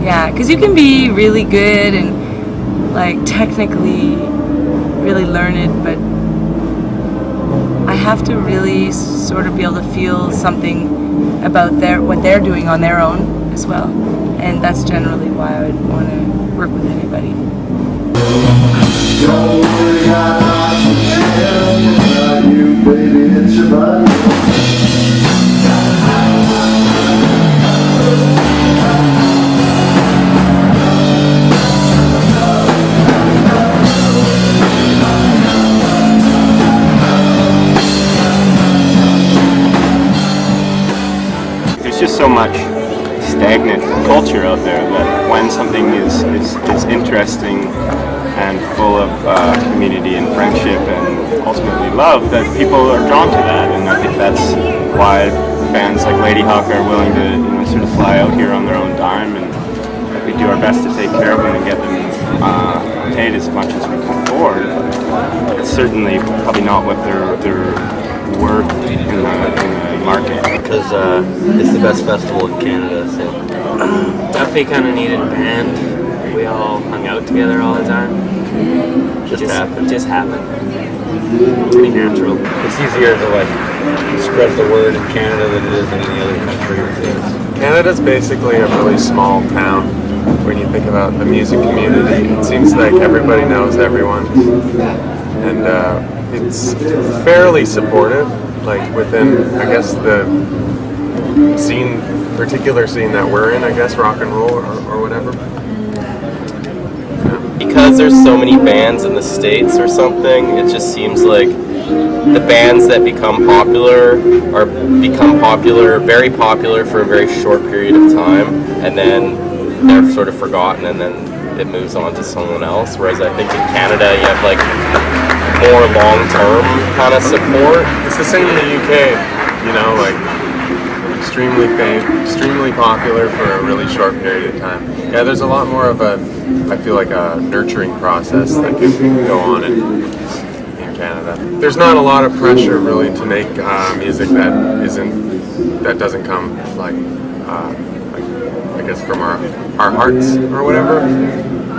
Yeah, because you can be really good and like technically really learned, but I have to really sort of be able to feel something about what they're doing on their own as well, and that's generally why I would want to work with anybody. Just so much stagnant culture out there that when something is interesting and full of community and friendship and ultimately love, that people are drawn to that. And I think that's why bands like Lady Hawk are willing to sort of fly out here on their own dime, and we do our best to take care of them and get them paid as much as we can afford. It's certainly probably not what they're worth in the market. Because it's the best festival in Canada, so. Duffy kind of needed a band. We all hung out together all the time. Just happened. Just happened. Pretty natural. It's easier to like spread the word in Canada than it is in any other country. Canada's basically a really small town when you think about the music community. It seems like everybody knows everyone. And it's fairly supportive, like within, I guess, the particular scene that we're in, I guess, rock and roll or whatever. Because there's so many bands in the States or something, it just seems like the bands that become popular very popular for a very short period of time, and then they're sort of forgotten, and then it moves on to someone else. Whereas I think in Canada you have like more long-term kind of support. It's the same in the UK, you know, like extremely popular for a really short period of time. Yeah, there's a lot more of a, I feel like a nurturing process that can go on in Canada. There's not a lot of pressure really to make music that doesn't come like I guess from our hearts or whatever.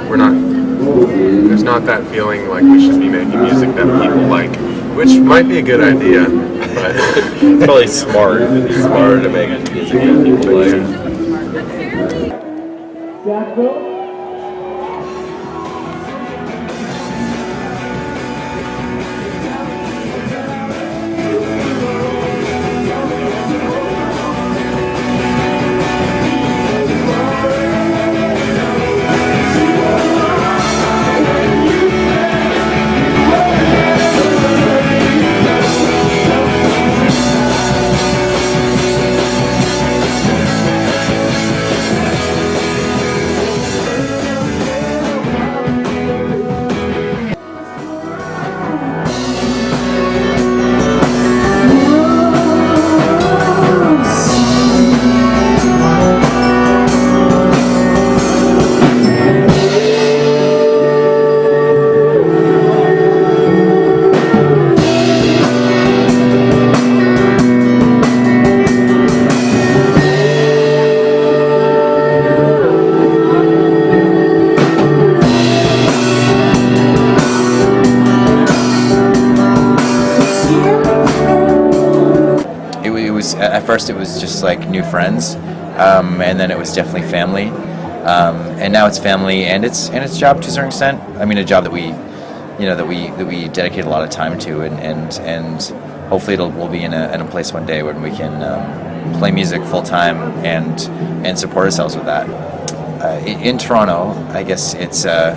We're not there's not that feeling like we should be making music that people like, which might be a good idea, but It's probably smarter to make music that people like. At first it was just like new friends, and then it was definitely family, and now it's family and it's job to a certain extent. I mean, a job that we dedicate a lot of time to, and hopefully we'll be in a place one day when we can play music full time and support ourselves with that. In Toronto, I guess it's a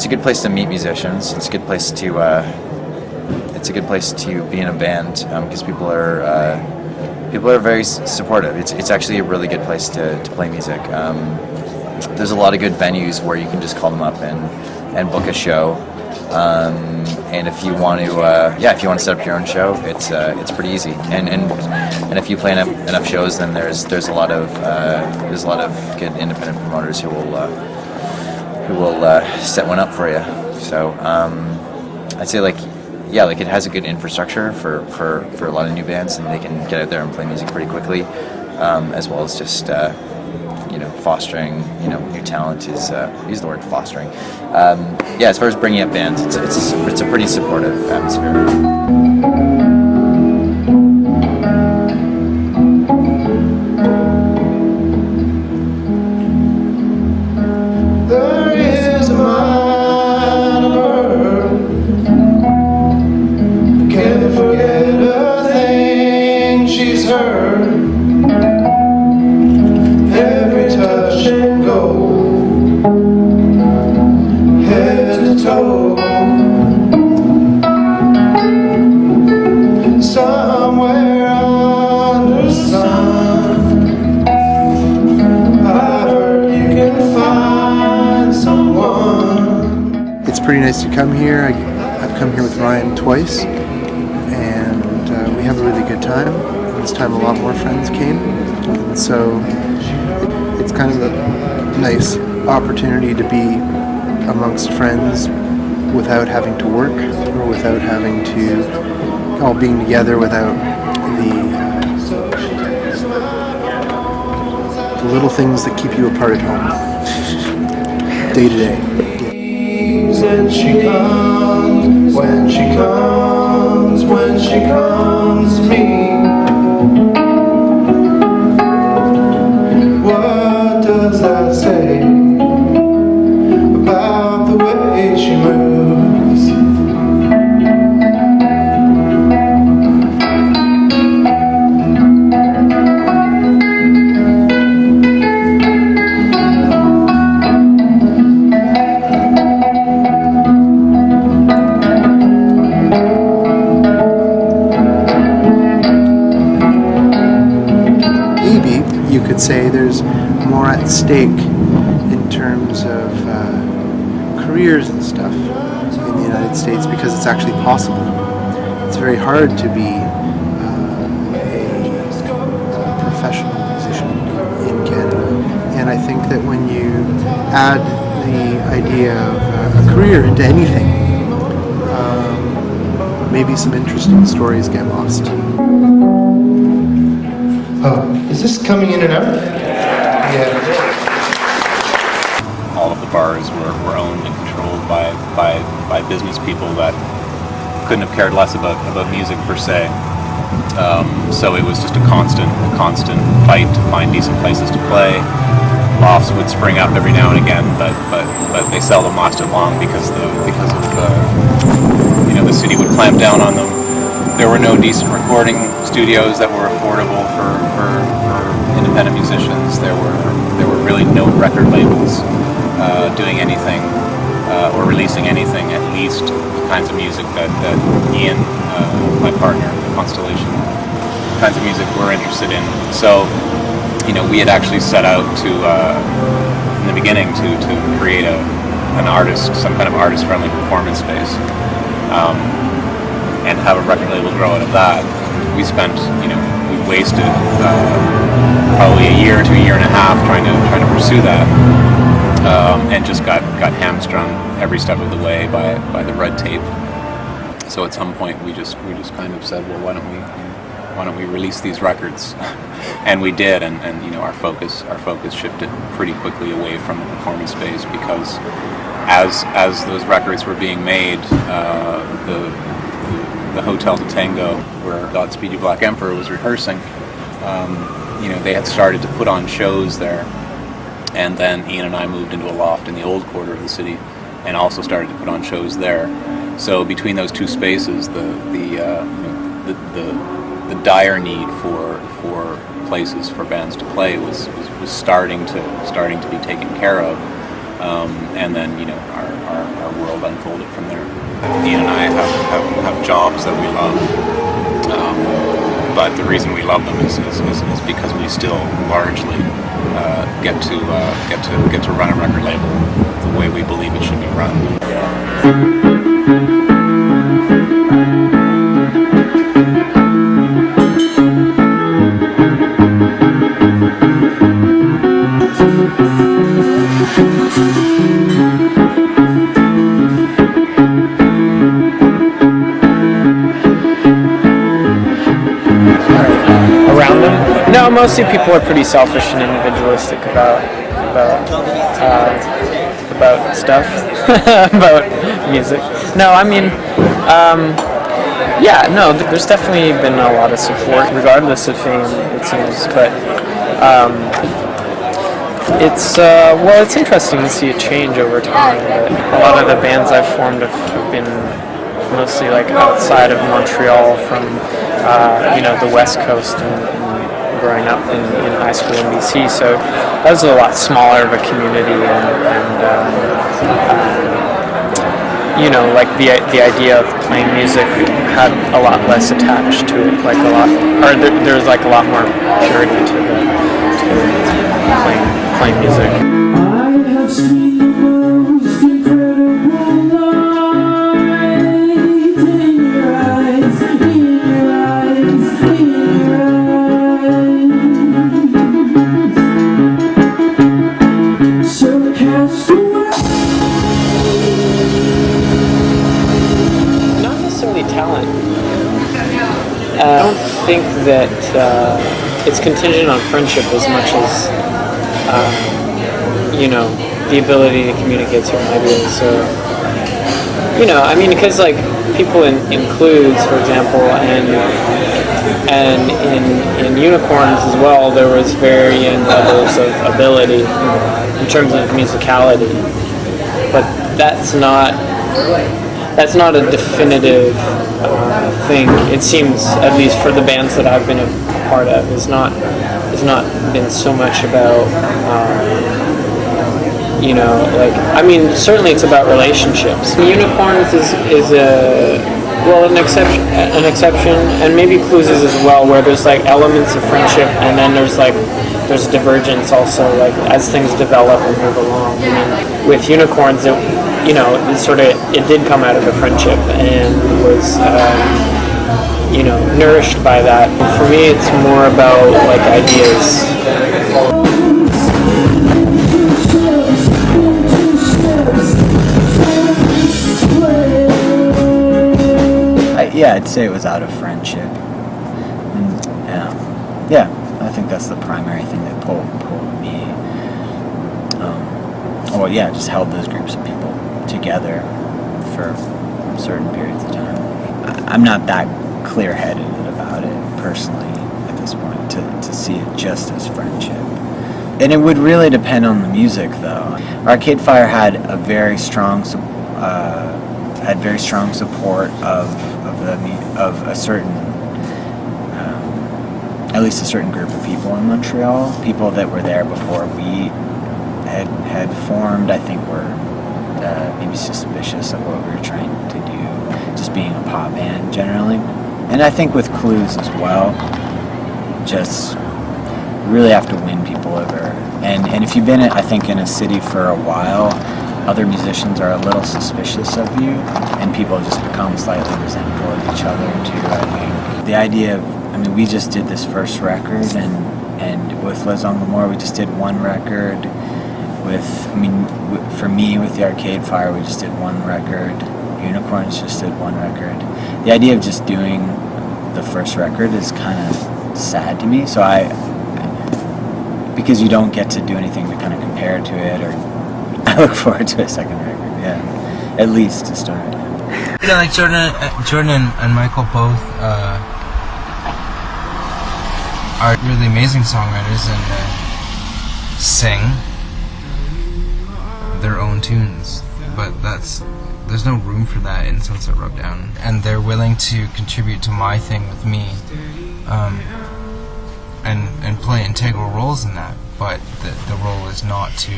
good place to meet musicians. It's a good place to be in a band because people are very supportive. It's actually a really good place to play music. There's a lot of good venues where you can just call them up and book a show. And if you want to set up your own show, it's pretty easy. And if you play enough shows, then there's a lot of good independent promoters who will set one up for you. So I'd say it has a good infrastructure for a lot of new bands, and they can get out there and play music pretty quickly, as well as just fostering new talent is use the word fostering. As far as bringing up bands, it's a pretty supportive atmosphere. Pretty nice to come here. I've come here with Ryan twice, and we have a really good time. This time a lot more friends came, and so it's kind of a nice opportunity to be amongst friends without having to work, or without having to all being together without the little things that keep you apart at home, day to day. And she comes, when she comes, when she comes to me. What does that say about the way she moves? Could say there's more at stake in terms of careers and stuff in the United States because it's actually possible. It's very hard to be a professional musician in Canada, and I think that when you add the idea of a career into anything, maybe some interesting stories get lost. Is this coming in and out? Yeah. All of the bars were by business people that couldn't have cared less about music per se. So it was just a constant fight to find decent places to play. Lofts would spring up every now and again, but they seldom lasted long because of the city would clamp down on them. There were no decent recording studios that were affordable for independent musicians. There were really no record labels doing anything or releasing anything, at least the kinds of music that Ian, my partner, Constellation, the kinds of music we're interested in. So, we had actually set out to, in the beginning, to create some kind of artist-friendly performance space, and have a record label grow out of that. We spent, we wasted probably a year to a year and a half trying to pursue that, and just got hamstrung every step of the way by the red tape. So at some point we just kind of said, well, why don't we release these records? And we did, and our focus shifted pretty quickly away from the performance space, because as those records were being made, the Hotel de Tango, where Godspeed You Black Emperor was rehearsing, they had started to put on shows there, and then Ian and I moved into a loft in the old quarter of the city, and also started to put on shows there. So between those two spaces, the dire need for places for bands to play was starting to be taken care of, and then our world unfolded from there. Ian and I have jobs that we love, but the reason we love them is because we still largely get to run a record label the way we believe it should be run. No, mostly people are pretty selfish and individualistic about stuff, about music. No, I mean, there's definitely been a lot of support, regardless of fame, it seems. But it's interesting to see it change over time. But a lot of the bands I've formed have been mostly outside of Montreal, from the West Coast, and growing up in high school in BC, so that was a lot smaller of a community, and the idea of playing music had a lot less attached to it, there was a lot more purity to playing music. I have seen the most incredible light in your eyes, in your eyes, in your eyes. So cast away. Not necessarily talent. I don't think that it's contingent on friendship as much as the ability to communicate certain ideas. So, because people in Clues, for example, and in Unicorns as well, there was varying levels of ability in terms of musicality, but that's not a definitive thing. It seems, at least for the bands that I've been a part of, has not been so much about certainly it's about relationships. Unicorns is an exception, and maybe Clues is as well, where there's elements of friendship, and then there's divergence also, as things develop and move along. With Unicorns, it did come out of a friendship and was nourished by that. For me, it's more about ideas. I'd say it was out of friendship. And, I think that's the primary thing that pulled me. Just held those groups of people together. for certain periods of time. I'm not that clear-headed about it personally at this point to see it just as friendship. And it would really depend on the music, though. Arcade Fire had a very strong support of a certain, at least a certain group of people in Montreal. People that were there before we had formed, I think, were maybe suspicious of what we were trying to do, just being a pop band generally. And I think with Clues as well, just really have to win people over. And if you've been, I think, in a city for a while, other musicians are a little suspicious of you, and people just become slightly resentful of each other too, I think. The idea of, we just did this first record, and with Les Anglemore, we just did one record. For me, with the Arcade Fire, we just did one record. Unicorns just did one record. The idea of just doing the first record is kind of sad to me, so because you don't get to do anything to kind of compare to it, or I look forward to a second record, yeah, at least to start. Like Jordan and Michael both are really amazing songwriters and sing their own tunes, but there's no room for that in Sunset Rubdown, and they're willing to contribute to my thing with me, and play integral roles in that, but the role is not to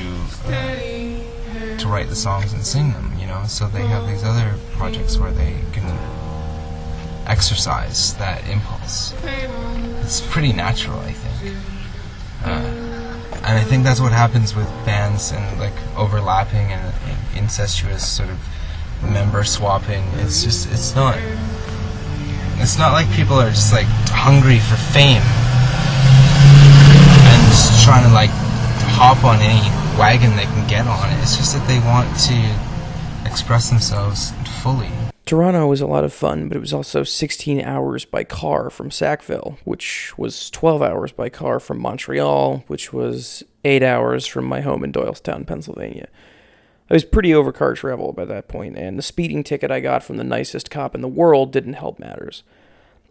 write the songs and sing them, so they have these other projects where they can exercise that impulse. It's pretty natural, I think. And I think that's what happens with bands and like overlapping and incestuous sort of member swapping. It's not like people are just like hungry for fame and just trying to like hop on any wagon they can get on. It's just that they want to express themselves fully. Toronto was a lot of fun, but it was also 16 hours by car from Sackville, which was 12 hours by car from Montreal, which was 8 hours from my home in Doylestown, Pennsylvania. I was pretty over car travel by that point, and the speeding ticket I got from the nicest cop in the world didn't help matters.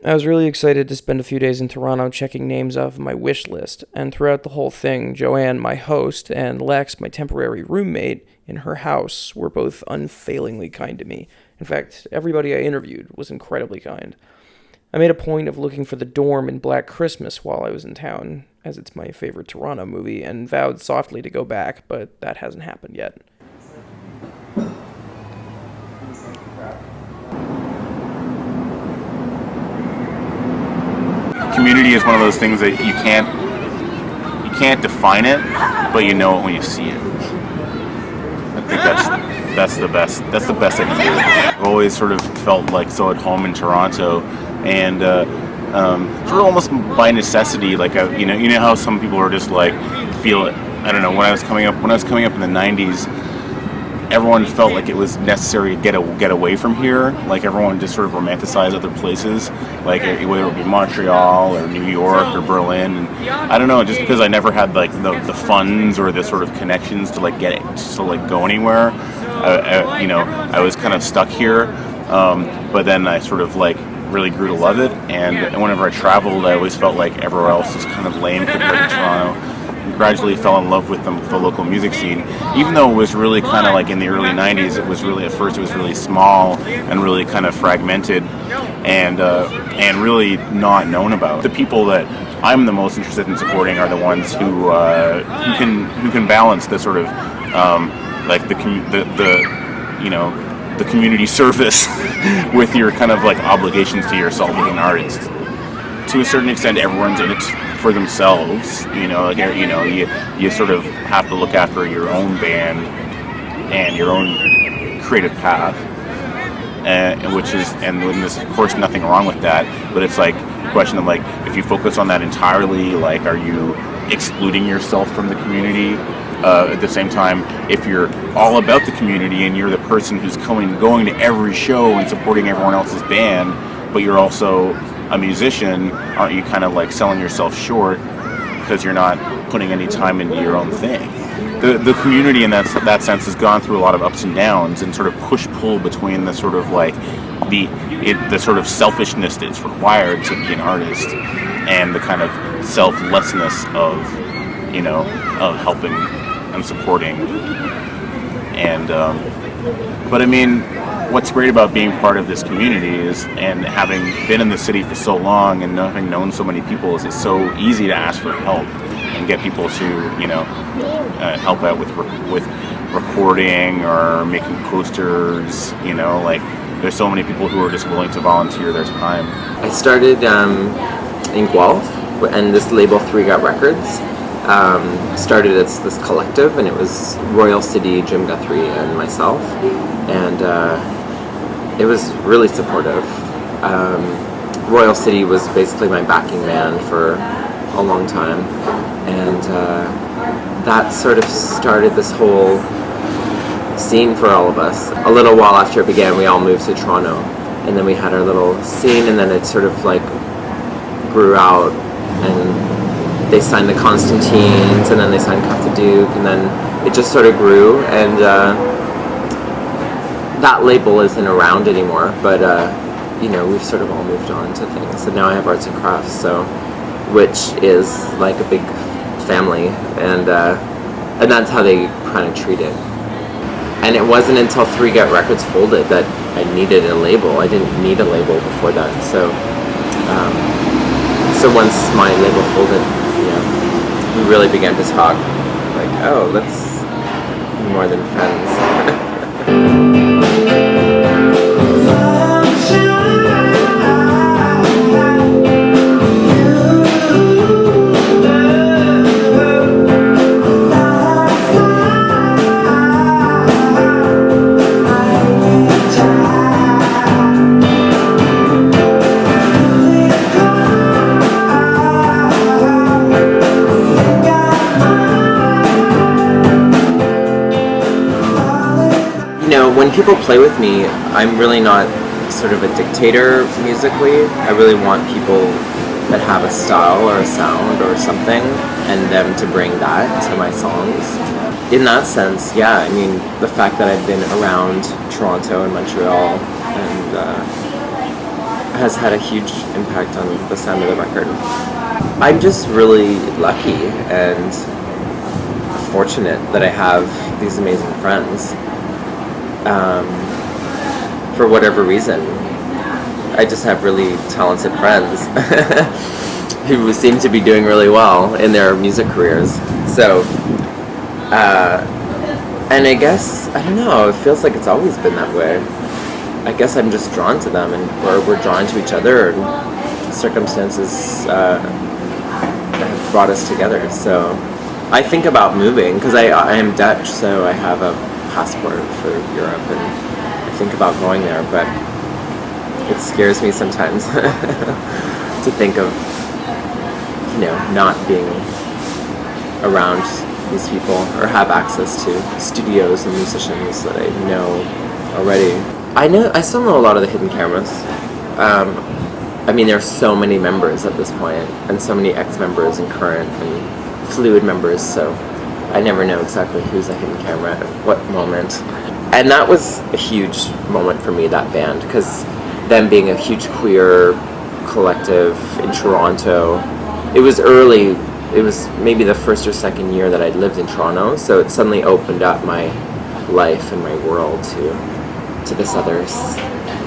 I was really excited to spend a few days in Toronto checking names off my wish list, and throughout the whole thing, Joanne, my host, and Lex, my temporary roommate, in her house were both unfailingly kind to me. In fact, everybody I interviewed was incredibly kind. I made a point of looking for the dorm in Black Christmas while I was in town, as it's my favorite Toronto movie, and vowed softly to go back, but that hasn't happened yet. Community is one of those things that you can't define it, but you know it when you see it. I think that's the best I can do. I've always sort of felt like so at home in Toronto, and sort of almost by necessity, like you know how some people are just like feel it. I don't know. When I was coming up in the '90s, everyone felt like it was necessary to get away from here. Like everyone just sort of romanticized other places, like whether it be Montreal or New York or Berlin. And I don't know, just because I never had like the funds or the sort of connections to like go anywhere. I was kind of stuck here. But then I sort of like really grew to love it. And whenever I traveled, I always felt like everywhere else was kind of lame compared to Toronto. Gradually fell in love with the local music scene, even though it was really kind of like in the early 90s. It was really, at first it was really small and really kind of fragmented and really not known about. The people that I'm the most interested in supporting are the ones who can balance the sort of like the community service with your kind of like obligations to yourself as an artist. To a certain extent, everyone's in it for themselves, you sort of have to look after your own band and your own creative path, and there's of course nothing wrong with that, but it's like a question of like, if you focus on that entirely, like, are you excluding yourself from the community? At the same time, if you're all about the community and you're the person who's going to every show and supporting everyone else's band, but you're also a musician, aren't you kind of like selling yourself short because you're not putting any time into your own thing? the community in that sense has gone through a lot of ups and downs and sort of push-pull between the sort of like the sort of selfishness that's required to be an artist and the kind of selflessness of, you know, of helping and supporting. And but I mean, what's great about being part of this community is, and having been in the city for so long and having known so many people, is it's so easy to ask for help and get people to, you know, help out with recording or making posters. You know, like there's so many people who are just willing to volunteer their time. I started in Guelph, and this label 3 Gut Records started as this collective, and it was Royal City, Jim Guthrie, and myself, and it was really supportive. Royal City was basically my backing band for a long time, and that sort of started this whole scene for all of us. A little while after it began, we all moved to Toronto, and then we had our little scene, and then it sort of like grew out, and they signed the Constantines, and then they signed Cuff the Duke, and then it just sort of grew, and that label isn't around anymore, but you know, we've sort of all moved on to things. So now I have Arts and Crafts, so which is like a big family, and that's how they kind of treat it. And it wasn't until 3 Gut Records folded that I needed a label. I didn't need a label before that, so once my label folded, you know, we really began to talk, like, oh, let's be more than friends. When people play with me, I'm really not sort of a dictator musically. I really want people that have a style or a sound or something, and them to bring that to my songs. In that sense, yeah, I mean, the fact that I've been around Toronto and Montreal and has had a huge impact on the sound of the record. I'm just really lucky and fortunate that I have these amazing friends. For whatever reason, I just have really talented friends who seem to be doing really well in their music careers. So, and I guess, I don't know, it feels like it's always been that way. I guess I'm just drawn to them, and we're drawn to each other, and circumstances have brought us together. So I think about moving, because I am Dutch, so I have a passport for Europe, and I think about going there, but it scares me sometimes to think of, you know, not being around these people or have access to studios and musicians that I know already. I still know a lot of the hidden cameras. I mean, there's so many members at this point, and so many ex-members and current and fluid members, so I never know exactly who's a hidden camera at what moment. And that was a huge moment for me, that band, because them being a huge queer collective in Toronto, it was early, it was maybe the first or second year that I'd lived in Toronto, so it suddenly opened up my life and my world to this other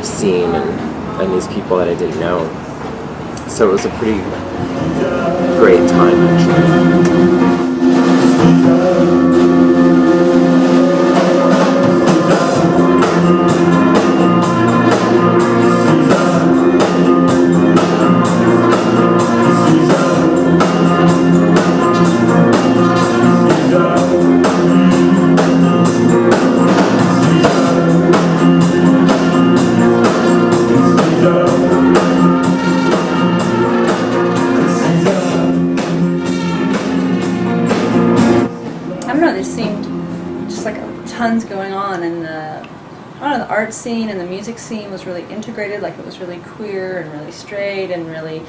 scene and these people that I didn't know. So it was a pretty great time, actually. Tons going on, and the art scene and the music scene was really integrated. Like, it was really queer and really straight and really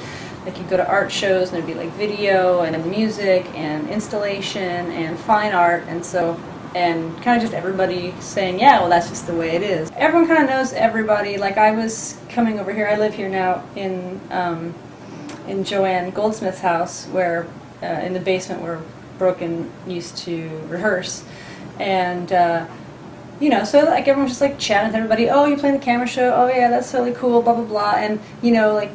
like you go to art shows and there'd be like video and music and installation and fine art, and so, and kind of just everybody saying, yeah, well, that's just the way it is. Everyone kind of knows everybody. Like I was coming over here, I live here now in Joanne Goldsmith's house, where in the basement where Broken used to rehearse, and you know, so like everyone's just like chatting with everybody. Oh, you're playing the camera show. Oh yeah, that's really cool. Blah blah blah. And you know, like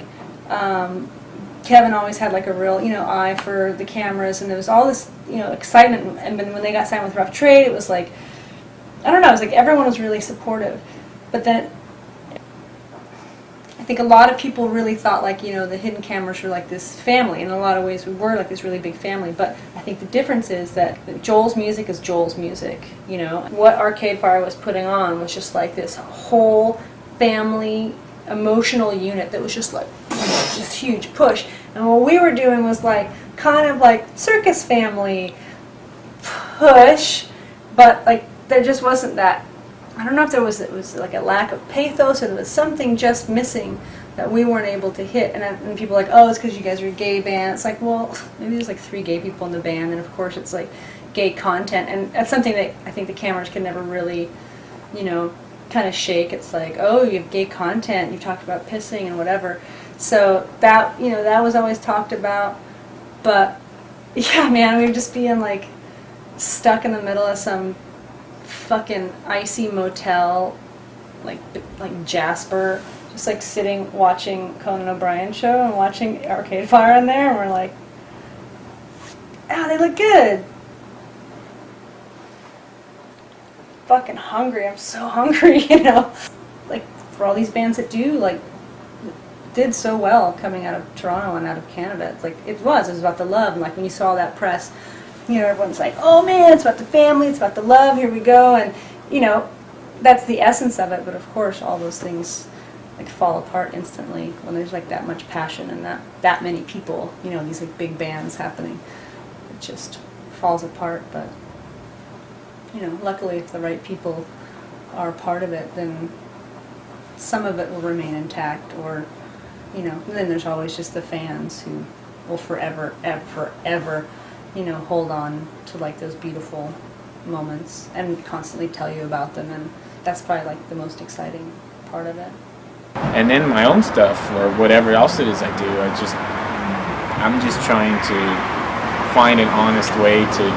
Kevin always had like a real, you know, eye for the cameras, and there was all this, you know, excitement. And then when they got signed with Rough Trade, it was like, I don't know, it was like everyone was really supportive. But then I think a lot of people really thought like, you know, the Hidden Cameras were like this family. In a lot of ways we were like this really big family, but I think the difference is that Joel's music is Joel's music, you know. What Arcade Fire was putting on was just like this whole family emotional unit that was just like this huge push. And what we were doing was like kind of like circus family push, but like there just wasn't that, I don't know if it was like a lack of pathos, or there was something just missing that we weren't able to hit. And people are like, oh, it's because you guys are a gay band. It's like, well, maybe there's like 3 gay people in the band, and of course it's like gay content, and that's something that I think the cameras can never really, you know, kind of shake. It's like, oh, you have gay content, you talked about pissing and whatever. So that, you know, that was always talked about. But yeah, man, we were just being like stuck in the middle of some fucking icy motel, like Jasper, just like sitting watching Conan O'Brien show and watching Arcade Fire in there, and we're like, ah, they look good. Fucking hungry. I'm so hungry, you know. Like for all these bands that did so well coming out of Toronto and out of Canada, it's like it was about the love, and like when you saw that press, you know, everyone's like, oh man, it's about the family, it's about the love, here we go. And you know, that's the essence of it. But of course all those things like fall apart instantly when there's like that much passion and that many people, you know, these like big bands happening. It just falls apart. But you know, luckily if the right people are part of it, then some of it will remain intact. Or you know, and then there's always just the fans who will forever, ever, you know, hold on to like those beautiful moments and constantly tell you about them, and that's probably like the most exciting part of it. And then my own stuff, or whatever else it is I do, I'm just trying to find an honest way to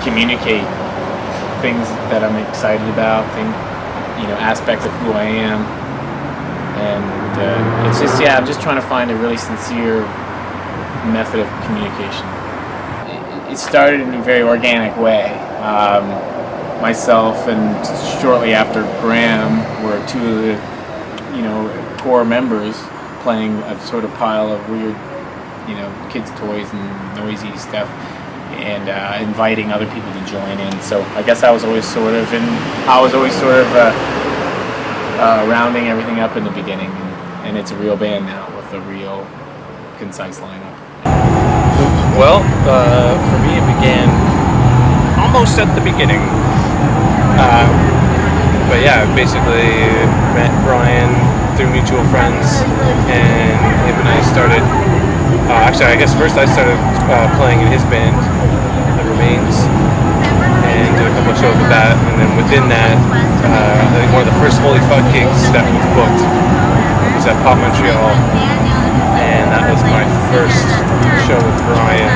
communicate things that I'm excited about, you know, aspects of who I am, and it's just, yeah, I'm just trying to find a really sincere method of communication. It started in a very organic way. Myself and shortly after Graham were 2 of the, you know, core members playing a sort of pile of weird, you know, kids' toys and noisy stuff, and inviting other people to join in. So I guess I was always sort of rounding everything up in the beginning, and it's a real band now with a real concise lineup. Well, for me it began almost at the beginning. But yeah, basically met Brian through mutual friends, and him and I started, actually I guess first I started playing in his band, The Remains, and did a couple of shows with that, and then within that, I think one of the first Holy Fuck gigs that was booked was at Pop Montreal, and that was my first show with Brian,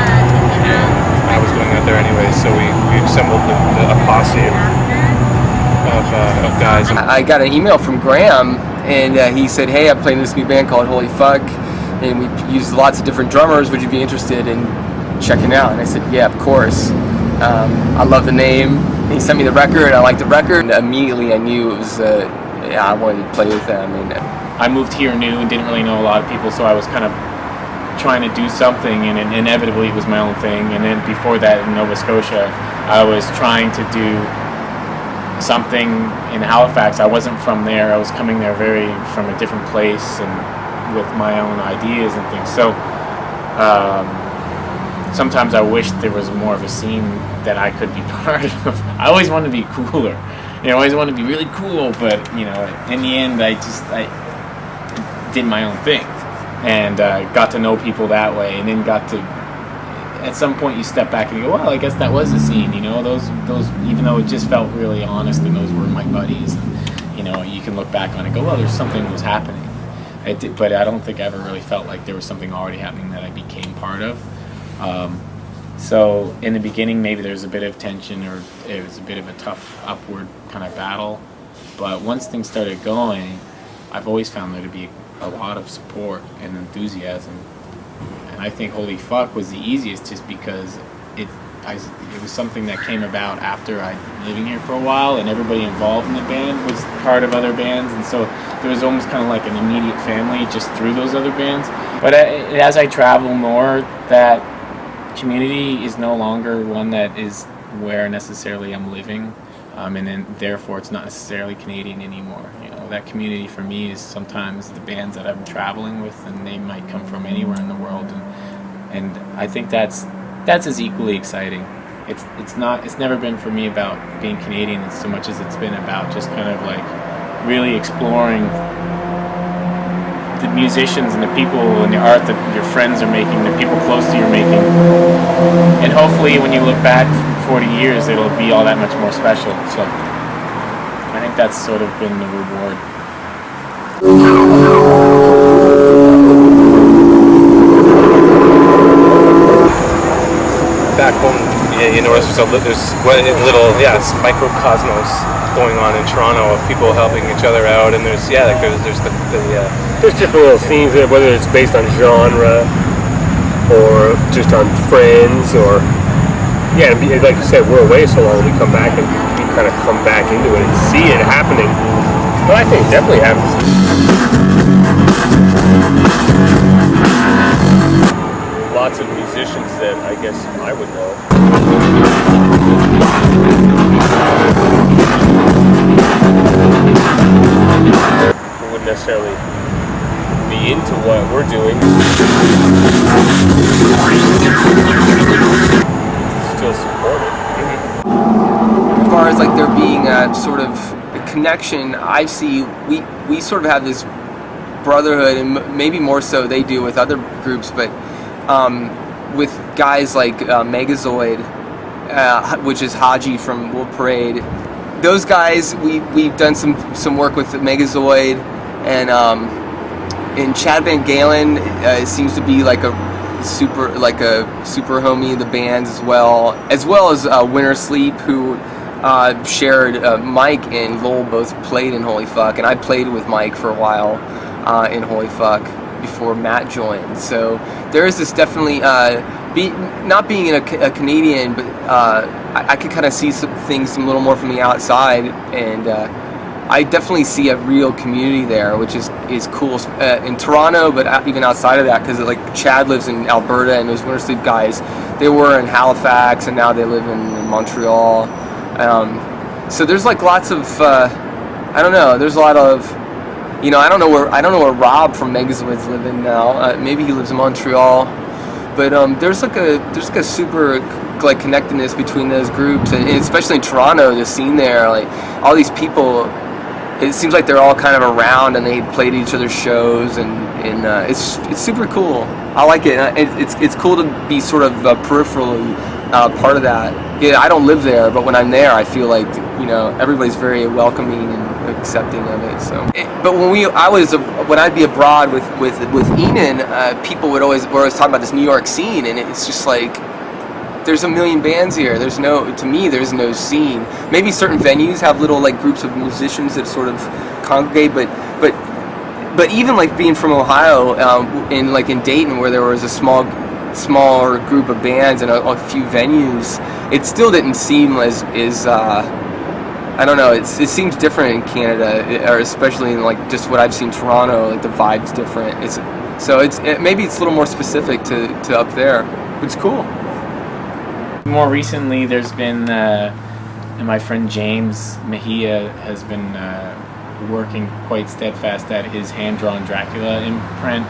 and I was going out there anyway, so we assembled a posse of guys. I got an email from Graham, and he said, hey, I'm playing this new band called Holy Fuck, and we use lots of different drummers, would you be interested in checking out? And I said, yeah, of course. I love the name. He sent me the record, I liked the record, and immediately I knew it was, yeah, I wanted to play with them. And I moved here new and didn't really know a lot of people, so I was kind of trying to do something, and inevitably it was my own thing. And then before that in Nova Scotia, I was trying to do something in Halifax. I wasn't from there. I was coming there from a different place and with my own ideas and things. So sometimes I wish there was more of a scene that I could be part of. I always wanted to be cooler. You know, I always wanted to be really cool, but you know, in the end I did my own thing. and got to know people that way, and then got to, at some point you step back and you go, well, I guess that was the scene, you know, those even though it just felt really honest and those were my buddies, and, you know, you can look back on it and go, well, there's something that was happening. But I don't think I ever really felt like there was something already happening that I became part of. So in the beginning, maybe there was a bit of tension, or it was a bit of a tough upward kind of battle. But once things started going, I've always found there to be a lot of support and enthusiasm. And I think Holy Fuck was the easiest, just because it was something that came about after I'd been living here for a while, and everybody involved in the band was part of other bands, and so there was almost kind of like an immediate family just through those other bands. But as I travel more, that community is no longer one that is where necessarily I'm living, and then therefore it's not necessarily Canadian anymore. You know, that community for me is sometimes the bands that I'm traveling with, and they might come from anywhere in the world, and I think that's as equally exciting. It's never been for me about being Canadian so much as it's been about just kind of like really exploring the musicians and the people and the art that your friends are making, the people close to you are making. And hopefully when you look back 40 years, it'll be all that much more special. So I think that's sort of been the reward. Back home, you notice there's it's microcosmos going on in Toronto of people helping each other out, and there's there's different little scenes there, whether it's based on genre or just on friends, or like you said, we're away so long, we come back and we kind of come back into it and see it happening. But I think it definitely happens. Lots of musicians that I guess I would know who wouldn't necessarily be into what we're doing, still support it. As far as like there being a sort of a connection, I see we sort of have this brotherhood, and maybe more so they do with other groups, but with guys like Megazoid, which is Haji from World Parade. Those guys, we've done some work with Megazoid, and Chad Van Galen seems to be like a super homie of the bands as well as Winter Sleep, who shared Mike and Lowell both played in Holy Fuck, and I played with Mike for a while in Holy Fuck before Matt joined. So there is this definitely not being a Canadian, but I could kind of see some things a little more from the outside, and I definitely see a real community there, which is cool in Toronto, but even outside of that, because like Chad lives in Alberta, and those Winter Sleep guys, they were in Halifax, and now they live in Montreal. So there's like lots of I don't know. There's a lot of, you know, I don't know where Rob from Megazoid's living now. Maybe he lives in Montreal, but there's like a super like connectedness between those groups, and especially in Toronto, the scene there, like all these people. It seems like they're all kind of around, and they played each other's shows, and it's super cool. I like it. It's cool to be sort of peripherally part of that. Yeah, I don't live there, but when I'm there, I feel like, you know, everybody's very welcoming and accepting of it. So, but when I'd be abroad with Enan, people were always talking about this New York scene, and it's just like, there's a million bands here. There's no scene. Maybe certain venues have little like groups of musicians that sort of congregate, but even like being from Ohio, in Dayton, where there was a smaller group of bands and a few venues, it still didn't seem as I don't know. It seems different in Canada, or especially in like just what I've seen in Toronto. Like the vibe's different. Maybe it's a little more specific to up there. It's cool. More recently, there's been my friend James Mejia has been working quite steadfast at his hand-drawn Dracula imprint,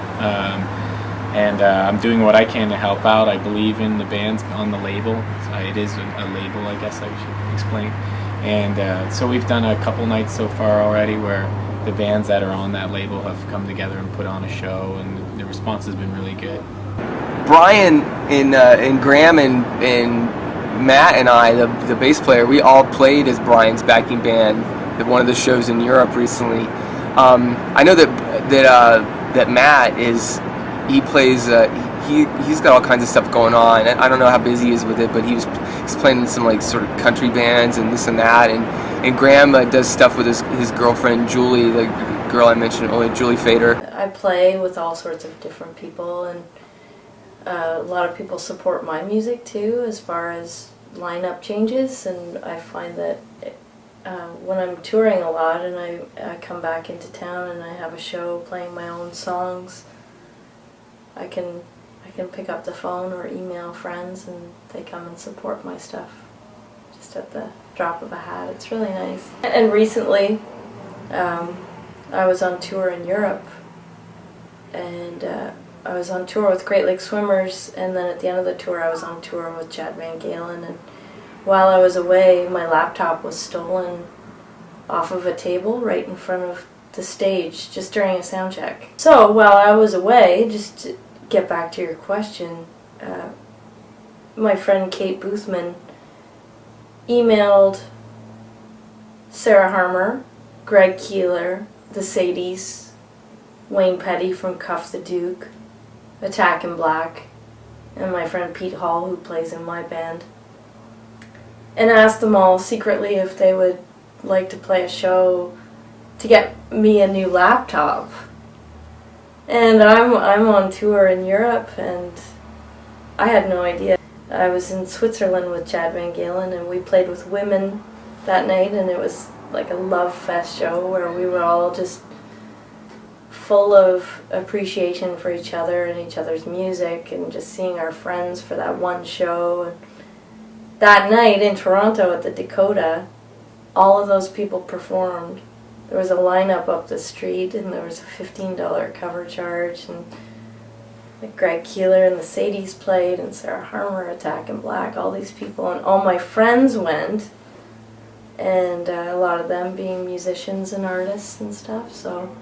and I'm doing what I can to help out. I believe in the bands on the label. It is a label, I guess I should explain. And so we've done a couple nights so far already where the bands that are on that label have come together and put on a show, and the response has been really good. Brian and Graham and Matt and I, the bass player, we all played as Brian's backing band at one of the shows in Europe recently. I know that Matt he plays. He's got all kinds of stuff going on. I don't know how busy he is with it, but he's playing in some like sort of country bands and this and that. And Graham does stuff with his girlfriend Julie, the girl I mentioned earlier, Julie Fader. I play with all sorts of different people, and a lot of people support my music too as far as lineup changes, and I find that when I'm touring a lot and I come back into town and I have a show playing my own songs, I can pick up the phone or email friends and they come and support my stuff just at the drop of a hat. It's really nice. And recently I was on tour in Europe, and I was on tour with Great Lakes Swimmers, and then at the end of the tour I was on tour with Chad Van Galen, and while I was away my laptop was stolen off of a table right in front of the stage just during a sound check. So while I was away, just to get back to your question, my friend Kate Boothman emailed Sarah Harmer, Greg Keeler, the Sadies, Wayne Petty from Cuff the Duke, Attack in Black, and my friend Pete Hall, who plays in my band, and asked them all secretly if they would like to play a show to get me a new laptop. And I'm on tour in Europe, and I had no idea. I was in Switzerland with Chad Van Galen, and we played with women that night, and it was like a love fest show where we were all just full of appreciation for each other and each other's music, and just seeing our friends for that one show. And that night in Toronto at the Dakota, all of those people performed. There was a lineup up the street, and there was a $15 cover charge, and Greg Keeler and the Sadies played, and Sarah Harmer, Attack in Black, all these people, and all my friends went, and a lot of them being musicians and artists and stuff, so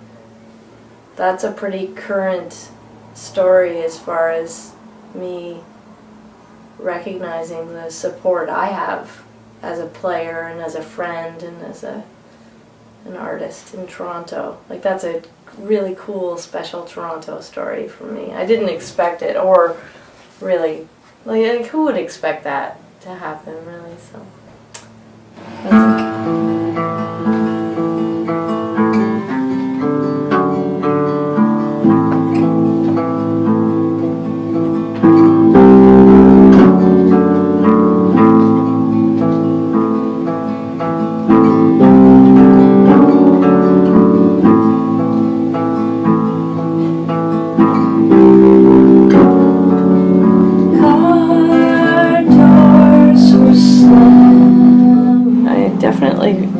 that's a pretty current story as far as me recognizing the support I have as a player and as a friend and as an artist in Toronto. Like, that's a really cool, special Toronto story for me. I didn't expect it, or really, like who would expect that to happen, really? So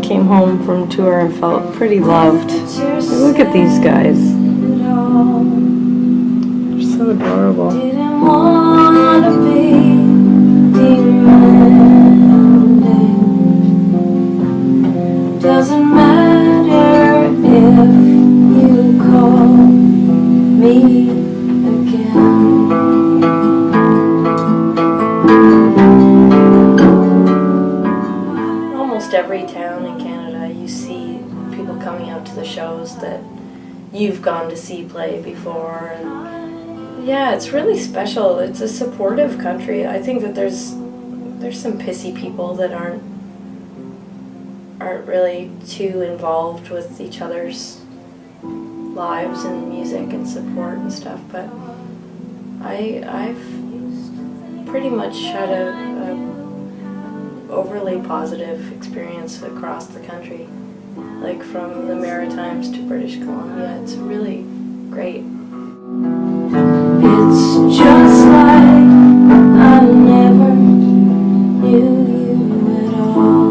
came home from tour and felt pretty loved. Look at these guys. They're so adorable. Didn't want to be demanding. Doesn't matter if you call me again. Almost every town in Canada you see people coming out to the shows that you've gone to see play before, and yeah, it's really special. It's a supportive country. I think that there's some pissy people that aren't really too involved with each other's lives and music and support and stuff, but I've pretty much had a overly positive experience across the country, like from the Maritimes to British Columbia. It's really great. It's just like I never knew you at all.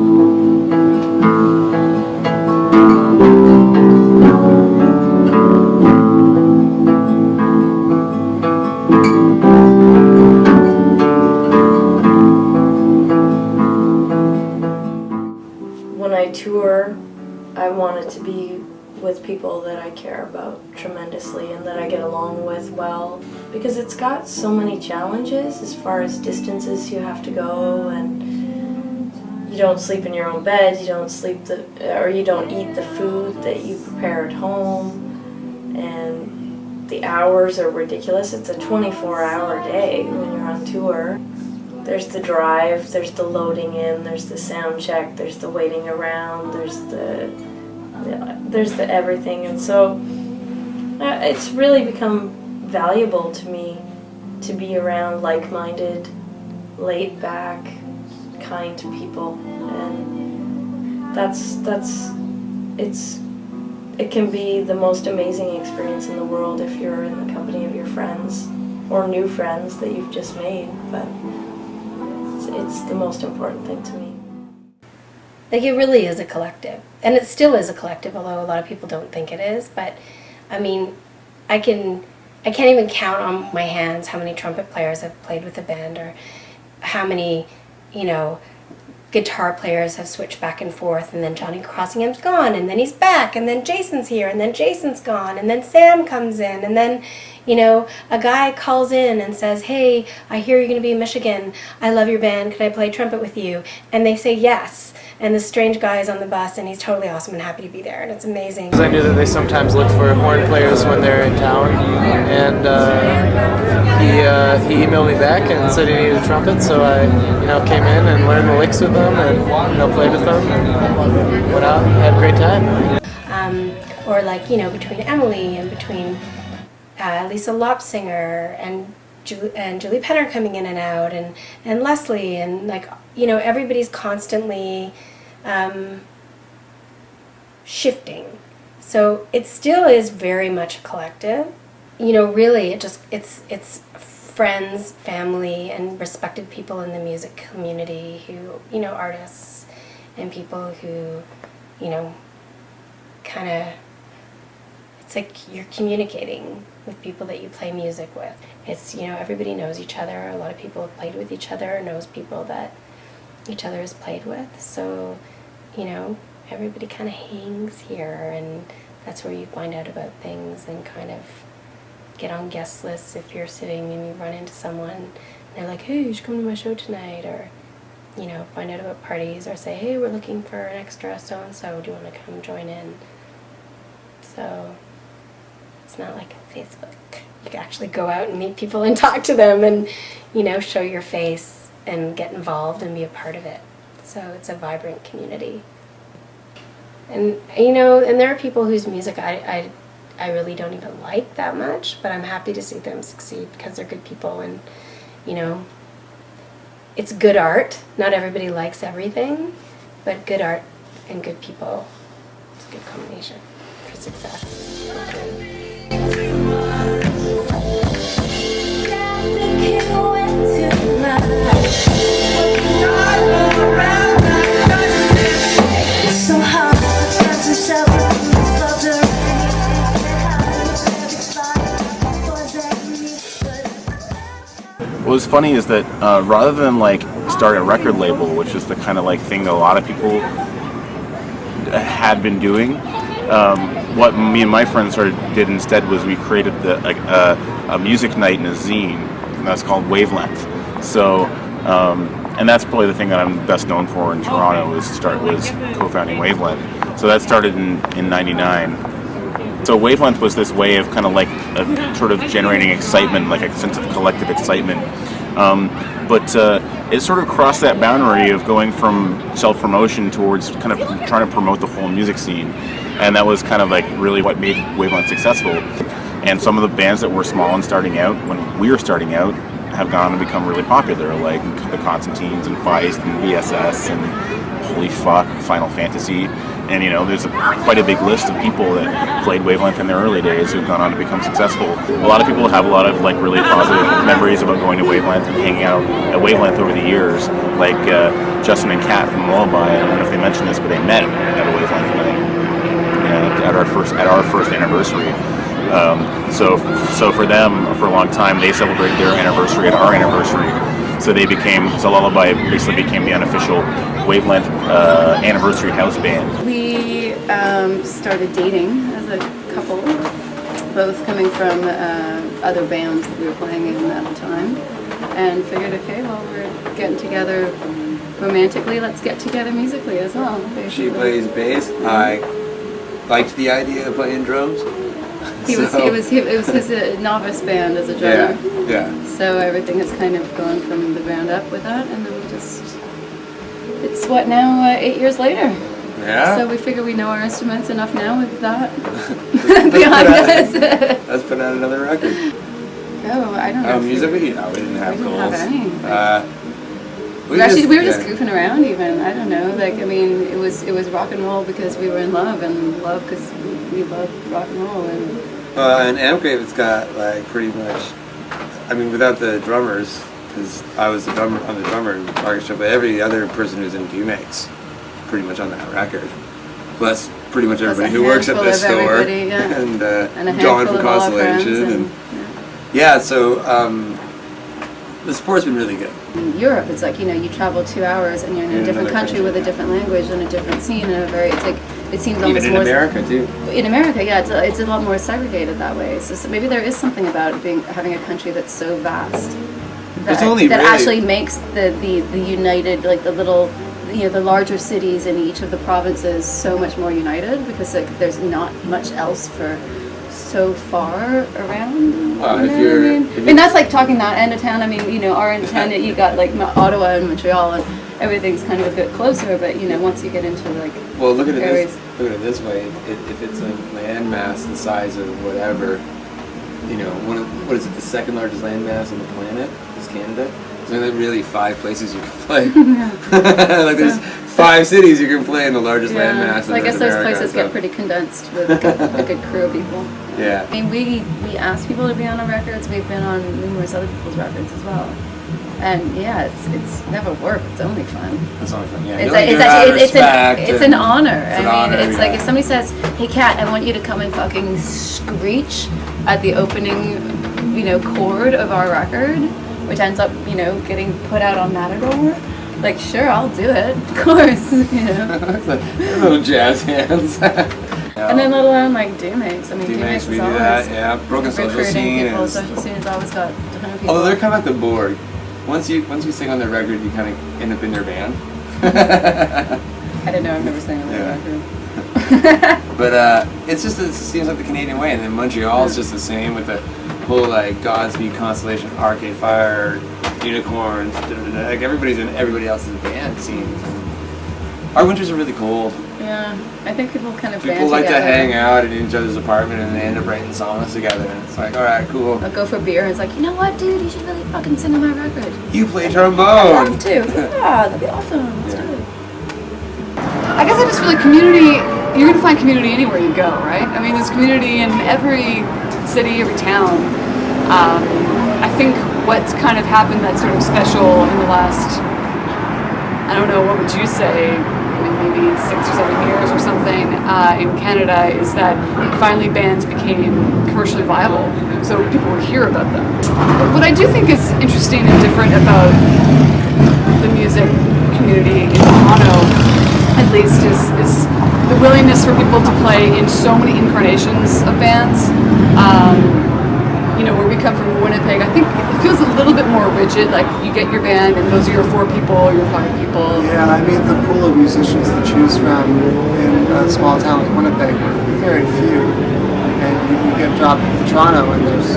When I tour, I want it to be with people that I care about tremendously and that I get along with well, because it's got so many challenges as far as distances you have to go, and you don't sleep in your own bed, you don't you don't eat the food that you prepare at home, and the hours are ridiculous. It's a 24-hour day when you're on tour. There's the drive, there's the loading in, there's the sound check, there's the waiting around, there's the everything, and so it's really become valuable to me to be around like-minded, laid-back, kind people, and it can be the most amazing experience in the world if you're in the company of your friends or new friends that you've just made, but it's the most important thing to me. Like, it really is a collective, and it still is a collective, although a lot of people don't think it is. But I mean, I can't even count on my hands how many trumpet players have played with the band, or how many, guitar players have switched back and forth, and then Johnny Crossingham's gone, and then he's back, and then Jason's here, and then Jason's gone, and then Sam comes in, and then a guy calls in and says, "Hey, I hear you're going to be in Michigan. I love your band. Can I play trumpet with you?" And they say yes. And this strange guy is on the bus, and he's totally awesome and happy to be there, and it's amazing. I knew that they sometimes look for horn players when they're in town, and he emailed me back and said he needed a trumpet, so I came in and learned the licks with them, and played with them, and went out and had a great time. Or between Emily and between Lisa Lopsinger and Julie Penner coming in and out, and Leslie, and everybody's constantly shifting. So it still is very much a collective. Really it's friends, family, and respected people in the music community who, artists and people who, kind of, it's like you're communicating with people that you play music with. It's, everybody knows each other. A lot of people have played with each other, knows people that each other has played with. So, everybody kind of hangs here, and that's where you find out about things and kind of get on guest lists if you're sitting and you run into someone and they're like, "Hey, you should come to my show tonight," or, find out about parties, or say, "Hey, we're looking for an extra so-and-so. Do you want to come join in?" So it's not like Facebook. You can actually go out and meet people and talk to them and, show your face and get involved and be a part of it. So it's a vibrant community. And, and there are people whose music I really don't even like that much, but I'm happy to see them succeed because they're good people, and, it's good art. Not everybody likes everything, but good art and good people, it's a good combination for success. What was funny is that rather than start a record label, which is the kind of thing that a lot of people had been doing, what me and my friends did instead was we created a music night and a zine, and that's called Wavelength. So, and that's probably the thing that I'm best known for in Toronto was co-founding Wavelength. So that started in '99. So Wavelength was this way of kind of sort of generating excitement, like a sense of collective excitement. But it sort of crossed that boundary of going from self-promotion towards kind of trying to promote the whole music scene. And that was kind of really what made Wavelength successful. And some of the bands that were small and starting out, when we were starting out, have gone on to become really popular, like the Constantines and Feist and VSS and holy fuck, Final Fantasy. And there's quite a big list of people that played Wavelength in their early days who've gone on to become successful. A lot of people have a lot of really positive memories about going to Wavelength and hanging out at Wavelength over the years, like Justin and Kat from Lullaby. I don't know if they mentioned this, but they met at a Wavelength night at our first anniversary. So for them, for a long time, they celebrated their anniversary at our anniversary. So Lullaby basically became the unofficial Wavelength anniversary house band. We started dating as a couple, both coming from other bands that we were playing in at the time, and figured, okay, well, we're getting together romantically, let's get together musically as well. Basically. She plays bass. I liked the idea of playing drums. It was his novice band as a drummer. Yeah. So everything has kind of gone from the ground up with that, and then we just, it's what now, 8 years later. Yeah. So we figure we know our instruments enough now with that behind us. Let's put out another record. Oh, I don't know. Musically? No, we didn't have goals. We were just goofing around even. I don't know. Like, I mean, it was rock and roll because we were in love, and love because we loved rock and roll. And Amgrave has got like pretty much, I mean, without the drummers, because I was the drummer on the drummer orchestra, but every other person who's in makes pretty much on that record. Plus pretty much everybody who works at this store. Yeah. And a John from handful of all our friends Constellation. So the support's been really good. In Europe, it's like, you travel 2 hours and you're in a different country with a different language and a different scene and it seems almost even in America too. In America, yeah, it's a lot more segregated that way. So maybe there is something about having a country that's so vast that actually makes the united, like the little, the larger cities in each of the provinces so much more united because there's not much else for so far around. And that's like talking that end of town. I mean, our end of town, you got like Ottawa and Montreal, and everything's kind of a bit closer. But once you get into like look at areas, look at it this way: if it's a landmass the size of whatever, what is it? The second largest landmass on the planet is Canada. There's only really 5 places you can play. Like there's 5 cities you can play in the largest landmass. So I guess those places get pretty condensed with a good crew of people. Yeah. I mean, we ask people to be on our records. We've been on numerous other people's records as well. And it's never work. It's only fun. It's only fun. Yeah. It's an honor. It's like if somebody says, "Hey, Kat, I want you to come and fucking screech at the opening, chord of our record," which ends up, getting put out on Matador. Like, sure, I'll do it. Of course, Little jazz hands. And then let alone like Do-Makes. I mean, Do-Makes we is do always that. Yeah, Broken Social Scene. Social Scene has always got a ton of people. Although they're kind of like the Borg. Once you sing on their record, you kind of end up in their band. I didn't know. I've never sang on their record. But it seems like the Canadian way, and then Montreal is just the same with the whole like Godspeed, Constellation, Arcade Fire, Unicorns, like everybody's in everybody else's band scenes. Our winters are really cold. Yeah, I think people kind of People like to hang out in each other's apartment and they end up writing songs together. And it's like, all right, cool. I'll go for beer and it's like, you know what, dude, you should really fucking sing on my record. You play trombone. I'd love to. Yeah, that'd be awesome. Let's do it. I guess I just feel like community, you're going to find community anywhere you go, right? I mean, there's community in every city, every town. I think what's kind of happened that's sort of special in the last, I don't know, what would you say, maybe 6 or 7 years or something in Canada is that finally bands became commercially viable, so people would hear about them. But what I do think is interesting and different about the music community in Toronto, at least, is the willingness for people to play in so many incarnations of bands. Where we come from Winnipeg, I think it feels a little bit more rigid, like you get your band and those are your 4 people, your 5 people. Yeah, I mean the pool of musicians to choose from in a small town like Winnipeg are very few. And you get dropped to Toronto and there's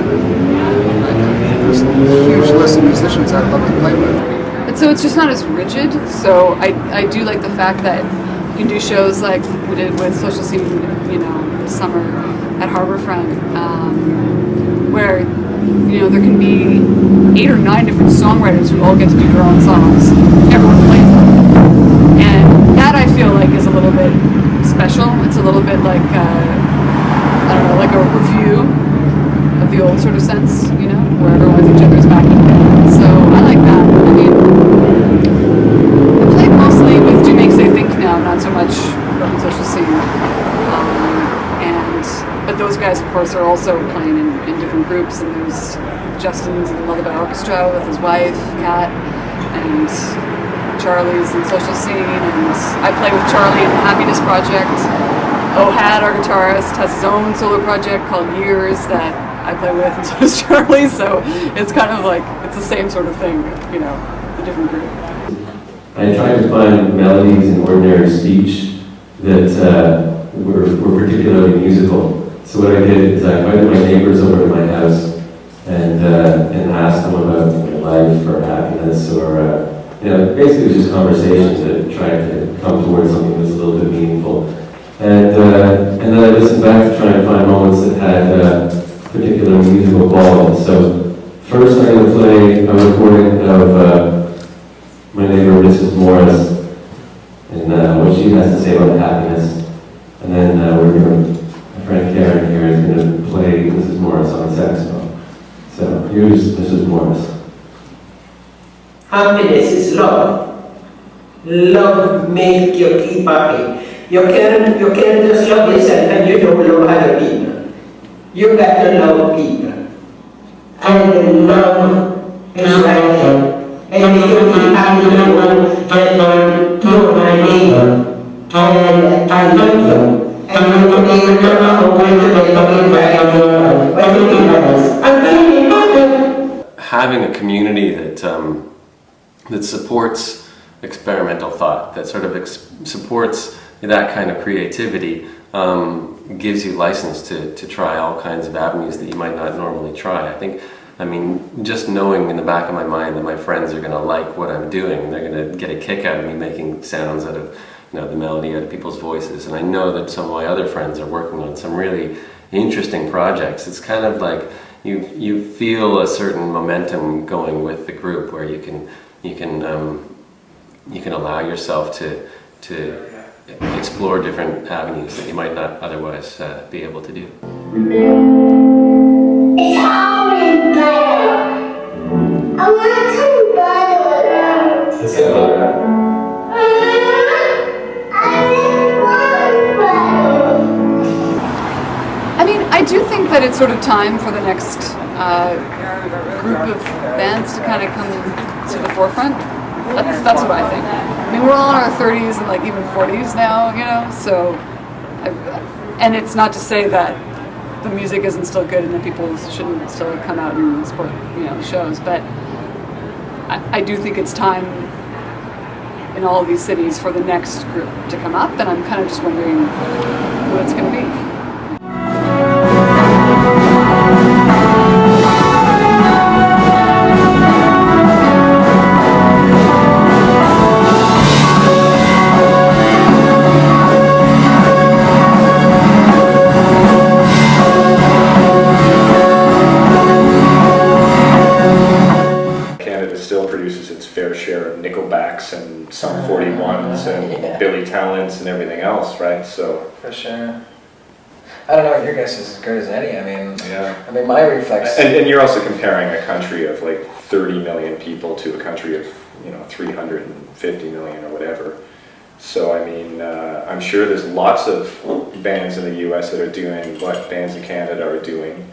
a huge list of musicians I'd love to play with. And so it's just not as rigid, so I do like the fact that you can do shows like we did with Social Scene, this summer at Harbourfront, where there can be 8 or 9 different songwriters who all get to do their own songs. Everyone plays them, and that I feel like is a little bit special. It's a little bit like like a review of the old sort of sense, where everyone's each other's backing band. So I like that. I mean, I play mostly with Do-Makes I think now, not so much Broken Social Scene. But those guys, of course, are also playing in different groups, and there's Justin's in the Lullaby Orchestra with his wife, Kat, and Charlie's in Social Scene, and I play with Charlie in the Happiness Project. Ohad, our guitarist, has his own solo project called Years that I play with, and so does Charlie. So it's kind of like it's the same sort of thing, you know, a different group. I tried to find melodies in ordinary speech that were particularly musical. So what I did is I invited my neighbors over to my house and asked them about life or happiness or basically it was just conversations that tried to come towards something that was a little bit meaningful. And then I listened back to try and find moments that had particular musical quality. So first I'm going to play a recording of my neighbor Mrs. Morris and what she has to say about happiness. And then my friend Karen here is going to play Mrs. Morris on saxophone. So here's Mrs. Morris. Happiness is love. Love makes you keep happy. You can't just love yourself and you don't love other people. You got to love people. And love is right there. And if you feel happy, you know that you're my neighbor. And I love you. And you're able to come over today to invite when you need us. I'm feeling happy. Having a community that supports experimental thought, that sort of supports that kind of creativity, gives you license to try all kinds of avenues that you might not normally try. I mean, just knowing in the back of my mind that my friends are going to like what I'm doing, they're going to get a kick out of me making sounds out of the melody out of people's voices, and I know that some of my other friends are working on some really interesting projects. It's kind of like you feel a certain momentum going with the group where you can allow yourself to explore different avenues that you might not otherwise be able to do. It's always better. I want some butter. Let's get butter. I mean, I do think that it's sort of time for the next group of bands to kind of come to the forefront. That's what I think. I mean, we're all in our 30s and like even 40s now, you know. So, and it's not to say that the music isn't still good and that people shouldn't still come out and support, shows. But I do think it's time in all of these cities for the next group to come up, and I'm kind of just wondering what it's going to be. And Sum 41s and Billy Talents and everything else, right? So for sure. I don't know if your guess is as good as any. I mean, yeah. I mean, my reflex. And you're also comparing a country of like 30 million people to a country of 350 million or whatever. So I mean, I'm sure there's lots of bands in the U.S. that are doing what bands in Canada are doing.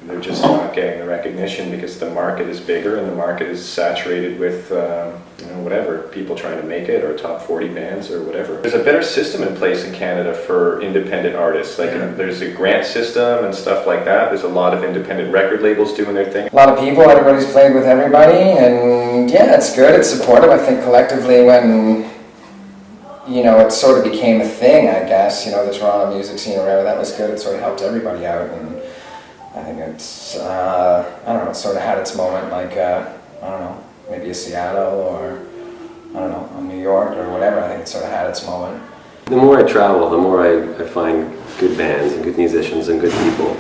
They're just not getting the recognition because the market is bigger and the market is saturated with, whatever, people trying to make it or top 40 bands or whatever. There's a better system in place in Canada for independent artists. Like there's a grant system and stuff like that. There's a lot of independent record labels doing their thing. A lot of people, everybody's played with everybody, and yeah, it's good, it's supportive. I think collectively when, it sort of became a thing, I guess, the Toronto music scene or whatever, that was good. It sort of helped everybody out, and I think it's, it sort of had its moment, like, maybe a Seattle or, a New York or whatever. I think it sort of had its moment. The more I travel, the more I find good bands and good musicians and good people.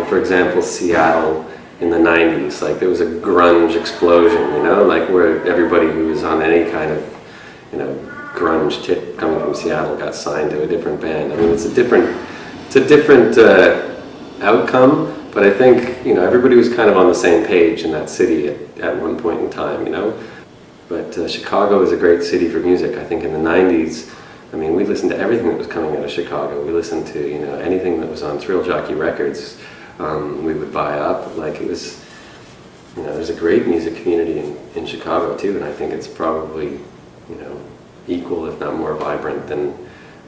For example, Seattle in the 90s, like there was a grunge explosion, where everybody who was on any kind of, grunge tip coming from Seattle got signed to a different band. I mean, it's a different outcome, but I think, everybody was kind of on the same page in that city at one point in time, But Chicago is a great city for music. I think in the 90s, I mean, we listened to everything that was coming out of Chicago. We listened to, anything that was on Thrill Jockey Records, we would buy up. Like, it was there's a great music community in Chicago too, and I think it's probably, equal, if not more vibrant than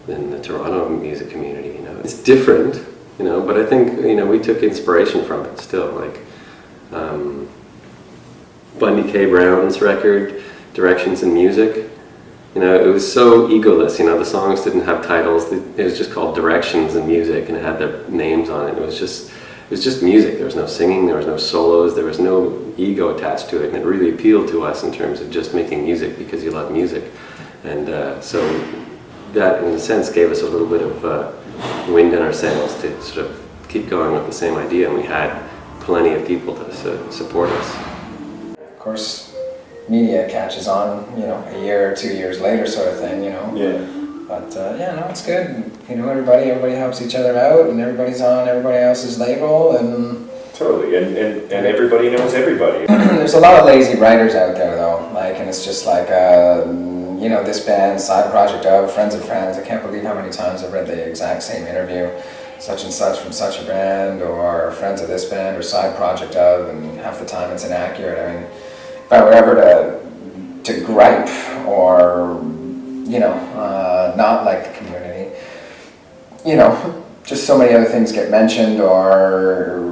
the Toronto music community. It's different, but I think, we took inspiration from it still, like Bundy K. Brown's record, Directions in Music. It was so egoless, the songs didn't have titles, it was just called Directions in Music, and it had their names on it. It was just music. There was no singing, there was no solos, there was no ego attached to it, and it really appealed to us in terms of just making music because you love music. And so that, in a sense, gave us a little bit of wind in our sails to sort of keep going with the same idea, and we had plenty of people to support us. Of course, media catches on, a year or 2 years later sort of thing, Yeah. But it's good. Everybody helps each other out, and everybody's on everybody else's label, and totally, and everybody knows everybody. There's a lot of lazy writers out there though, and it's just like, this band, side project of, friends of friends. I can't believe how many times I've read the exact same interview, such and such from such a band, or friends of this band, or side project of, and half the time it's inaccurate. I mean, if I were ever to gripe or not like the community, just so many other things get mentioned, or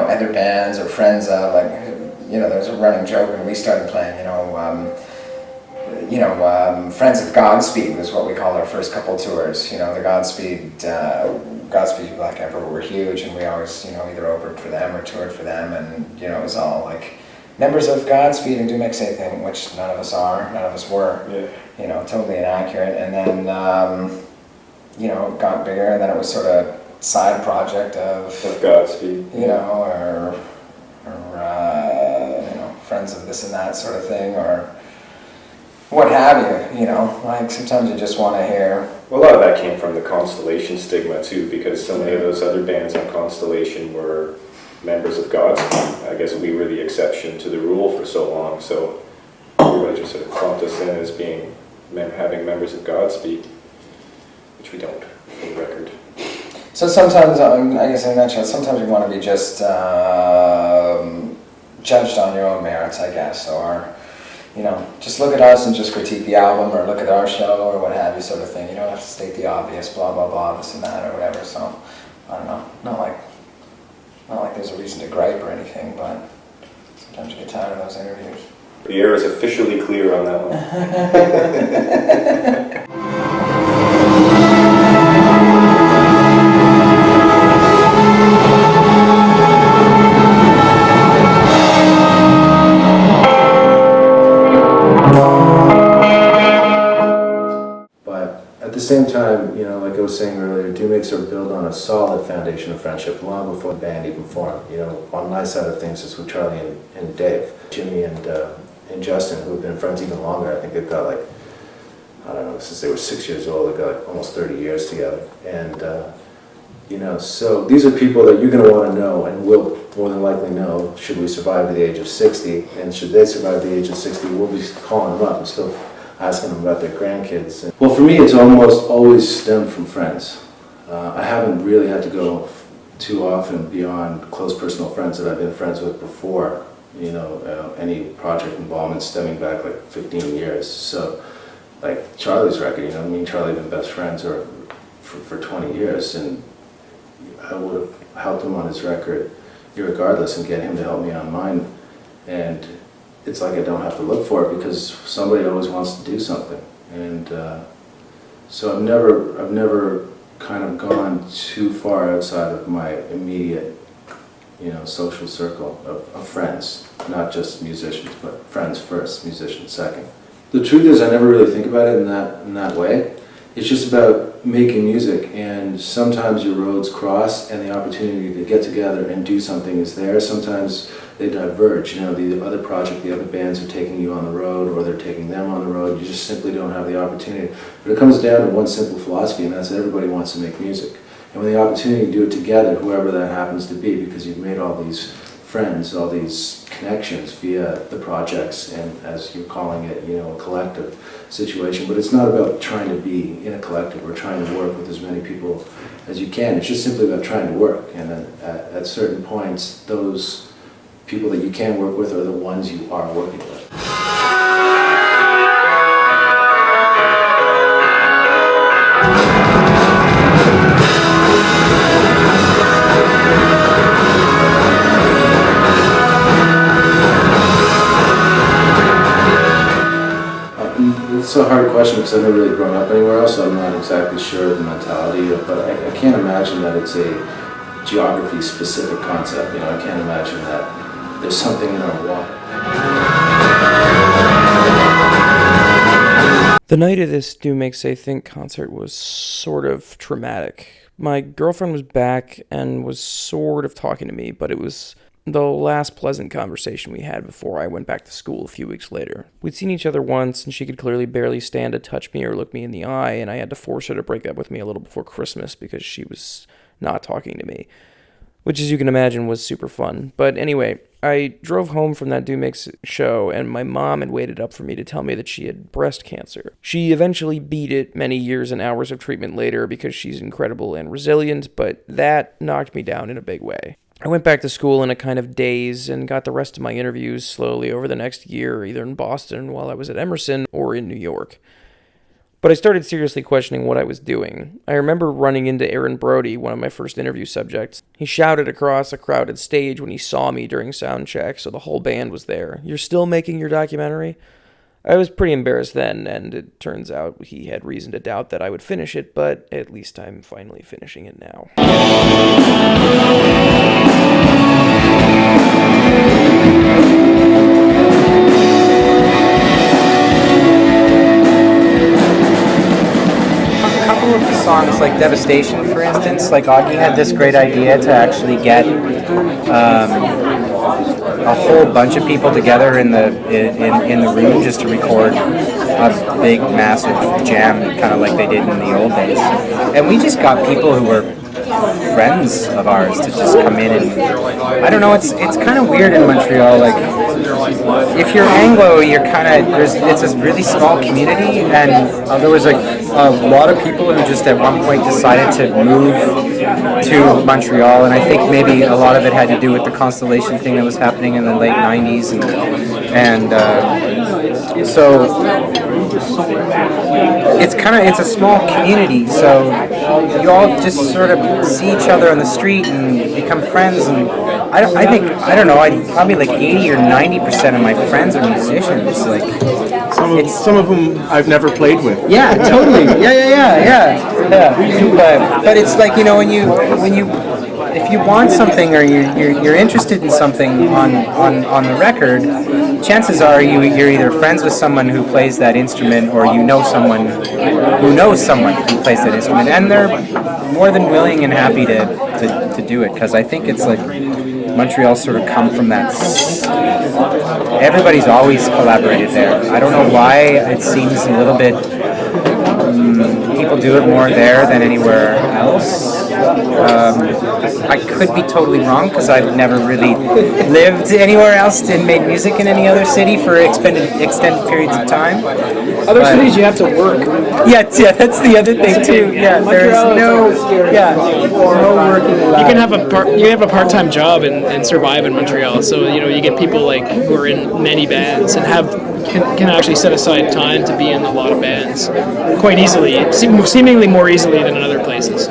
other bands or friends of, there's a running joke when we started playing, Friends of Godspeed was what we called our first couple tours. The Godspeed Black Emperor were huge, and we always either opened for them or toured for them, and it was all like members of Godspeed and Do Make Say thing, which none of us were. Yeah. Totally inaccurate. And then it got bigger, and then it was sort of side project of Godspeed, or friends of this and that sort of thing, or what have you. Sometimes you just want to hear. Well, a lot of that came from the Constellation stigma too, because so many of those other bands on Constellation were members of Godspeed. I guess we were the exception to the rule for so long, so everybody just sort of clumped us in as being having members of Godspeed, which we don't, for the record. So sometimes, I guess in a nutshell, sometimes you want to be just judged on your own merits, I guess, or just look at us and just critique the album, or look at our show, or what have you, sort of thing. You don't have to state the obvious, blah blah blah, this and that, or whatever. So I don't know, not like there's a reason to gripe or anything, but sometimes you get tired of those interviews. The air is officially clear on that one. At the same time, like I was saying earlier, Do Makes are built on a solid foundation of friendship long before the band even formed. On my side of things, it's with Charlie and Dave. Jimmy and Justin, who have been friends even longer. I think they've got since they were 6 years old, they've got almost 30 years together. And, so these are people that you're going to want to know and will more than likely know should we survive to the age of 60. And should they survive the age of 60, we'll be calling them up and still asking them about their grandkids. Well, for me, it's almost always stemmed from friends. I haven't really had to go too often beyond close personal friends that I've been friends with before, any project involvement stemming back like 15 years. So, like Charlie's record, me and Charlie have been best friends for 20 years, and I would have helped him on his record irregardless and get him to help me on mine. And it's like I don't have to look for it because somebody always wants to do something. And so I've never kind of gone too far outside of my immediate, social circle of friends, not just musicians, but friends first, musicians second. The truth is I never really think about it in that way. It's just about making music, and sometimes your roads cross and the opportunity to get together and do something is there. Sometimes they diverge. The other project, the other bands are taking you on the road, or they're taking them on the road. You just simply don't have the opportunity. But it comes down to one simple philosophy, and that's that everybody wants to make music. And when the opportunity to do it together, whoever that happens to be, because you've made all these friends, all these connections via the projects, and as you're calling it, a collective situation. But it's not about trying to be in a collective or trying to work with as many people as you can. It's just simply about trying to work. And then at certain points, those people that you can work with are the ones you are working with. It's a hard question because I've never really grown up anywhere else, so I'm not exactly sure of the mentality, but I can't imagine that it's a geography-specific concept. You know, I can't imagine that there's something in our water. The night of this Do Make Say Think concert was sort of traumatic. My girlfriend was back and was sort of talking to me, but it was the last pleasant conversation we had before I went back to school a few weeks later. We'd seen each other once, and she could clearly barely stand to touch me or look me in the eye, and I had to force her to break up with me a little before Christmas because she was not talking to me, which, as you can imagine, was super fun. But anyway, I drove home from that Do Makes show, and my mom had waited up for me to tell me that she had breast cancer. She eventually beat it many years and hours of treatment later because she's incredible and resilient, but that knocked me down in a big way. I went back to school in a kind of daze and got the rest of my interviews slowly over the next year, either in Boston while I was at Emerson or in New York. But I started seriously questioning what I was doing. I remember running into Aaron Brody, one of my first interview subjects. He shouted across a crowded stage when he saw me during sound check, so the whole band was there. "You're still making your documentary?" I was pretty embarrassed then, and it turns out he had reason to doubt that I would finish it, but at least I'm finally finishing it now. A couple of the songs, like Devastation, for instance, like Augie had this great idea to actually get a whole bunch of people together in the room just to record a big, massive jam, kind of like they did in the old days. And we just got people who were friends of ours to just come in, and I don't know, it's kind of weird in Montreal. Like, if you're Anglo, you're kind of, it's a really small community, and there was a lot of people who just at one point decided to move to Montreal, and I think maybe a lot of it had to do with the Constellation thing that was happening in the late 90s, and so it's a small community, so you all just sort of see each other on the street and become friends, and probably like 80 or 90% of my friends are musicians. Like some of whom I've never played with. Yeah, totally. Yeah. But it's like, you know, when you if you want something or you're interested in something on the record, chances are you're either friends with someone who plays that instrument or you know someone who knows someone who plays that instrument, and they're more than willing and happy to do it, because I think it's like Montreal sort of come from that. Everybody's always collaborated there. I don't know why it seems a little bit. People do it more there than anywhere else. I could be totally wrong because I've never really lived anywhere else and made music in any other city for extended periods of time. Other cities you have to work. Yeah, that's the other thing too. Yeah, there's no working allowed. You can have a part-time job and survive in Montreal. So you know you get people like who are in many bands and can actually set aside time to be in a lot of bands quite easily, seemingly more easily than in other places.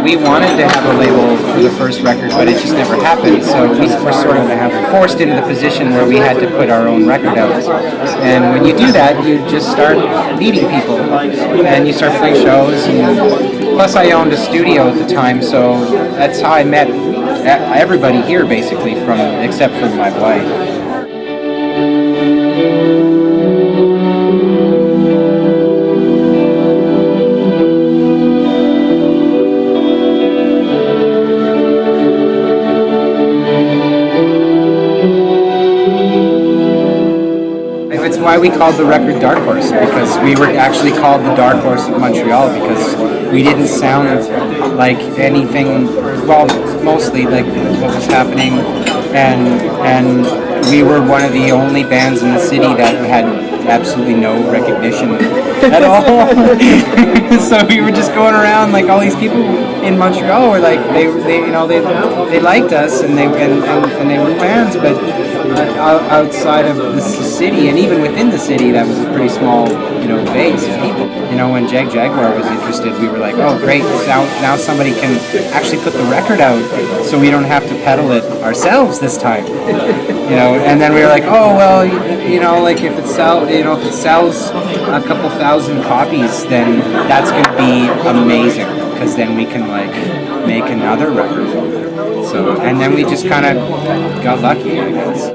We wanted to have a label for the first record, but it just never happened. So we were sort of forced into the position where we had to put our own record out. And when you do that, you just start meeting people, and you start playing shows. And plus, I owned a studio at the time, so that's how I met everybody here, basically, except for my wife. why we called the record Dark Horse, because we were actually called the Dark Horse of Montreal, because we didn't sound like anything, well, mostly like what was happening, and we were one of the only bands in the city that had absolutely no recognition at all. So we were just going around, like all these people in Montreal were like, they liked us and they were fans, but outside of the city and even within the city, that was a pretty small base of people. When Jaguar was interested, we were like, oh great, now somebody can actually put the record out, so we don't have to pedal it ourselves this time. And then we were like, oh well, like if it sells a couple thousand copies, then that's going to be amazing, because then we can like make another record. So, and then we just kind of got lucky, I guess.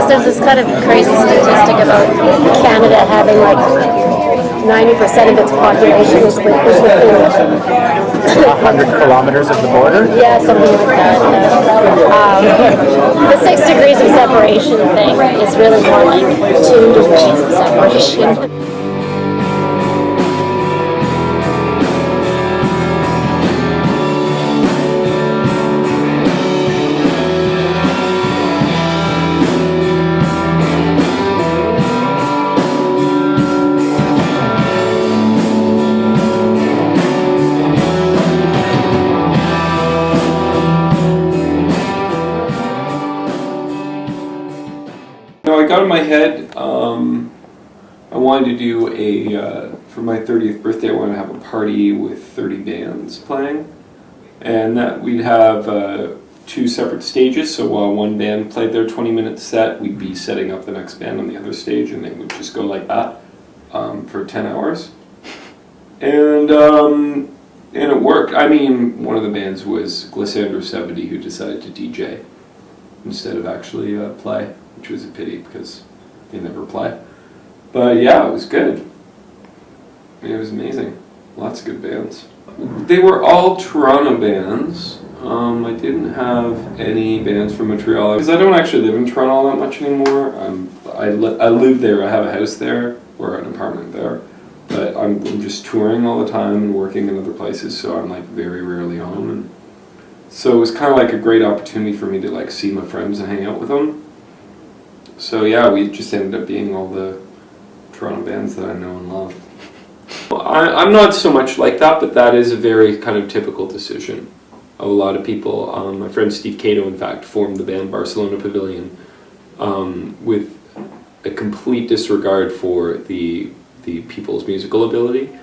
There's this kind of crazy statistic about Canada having like 90% of its population is within 100 kilometers of the border? Yeah, something like that. The 6 degrees of separation thing is really more like 2 degrees of separation. I got in my head, I wanted to do for my 30th birthday, I wanted to have a party with 30 bands playing, and that we'd have 2 separate stages, so while one band played their 20-minute set, we'd be setting up the next band on the other stage, and they would just go like that for 10 hours. And it worked. I mean, one of the bands was Glissandra 70, who decided to DJ instead of actually play, which was a pity because they never play. But yeah, it was good. It was amazing. Lots of good bands. They were all Toronto bands. I didn't have any bands from Montreal because I don't actually live in Toronto all that much anymore. I live there. I have a house there or an apartment there, but I'm just touring all the time and working in other places, so I'm like very rarely home. And so it was kind of like a great opportunity for me to like see my friends and hang out with them. So yeah, we just ended up being all the Toronto bands that I know and love. I'm not so much like that, but that is a very kind of typical decision of a lot of people. My friend Steve Cato, in fact, formed the band Barcelona Pavilion with a complete disregard for the people's musical ability.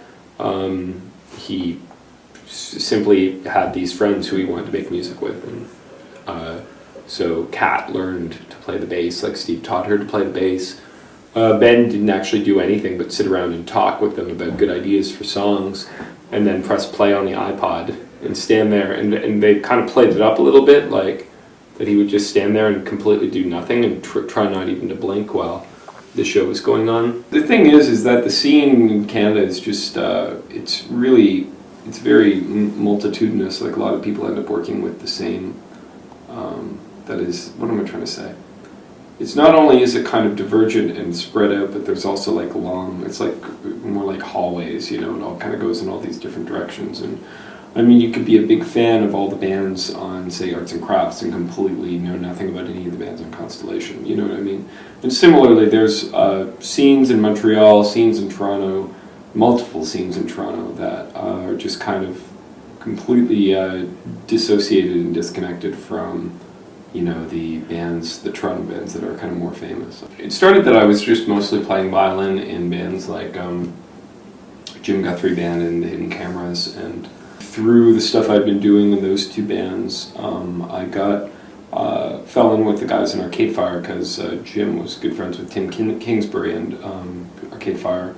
He simply had these friends who he wanted to make music with, and so Kat learned to play the bass, like Steve taught her to play the bass. Ben didn't actually do anything but sit around and talk with them about good ideas for songs, and then press play on the iPod and stand there, and they kind of played it up a little bit, like that he would just stand there and completely do nothing and try not even to blink while the show was going on. The thing is that the scene in Canada is just, it's very multitudinous. Like a lot of people end up working with the same, that is, what am I trying to say? It's not only is it kind of divergent and spread out, but there's also like long, it's like more like hallways, you know, it all kind of goes in all these different directions. And I mean, you could be a big fan of all the bands on, say, Arts and Crafts and completely know nothing about any of the bands on Constellation, you know what I mean? And similarly, there's scenes in Montreal, scenes in Toronto, multiple scenes in Toronto that are just kind of completely dissociated and disconnected from, you know, the bands, the Toronto bands that are kind of more famous. It started that I was just mostly playing violin in bands like Jim Guthrie Band and the Hidden Cameras, and through the stuff I'd been doing in those two bands, I fell in with the guys in Arcade Fire because Jim was good friends with Tim Kingsbury, and Arcade Fire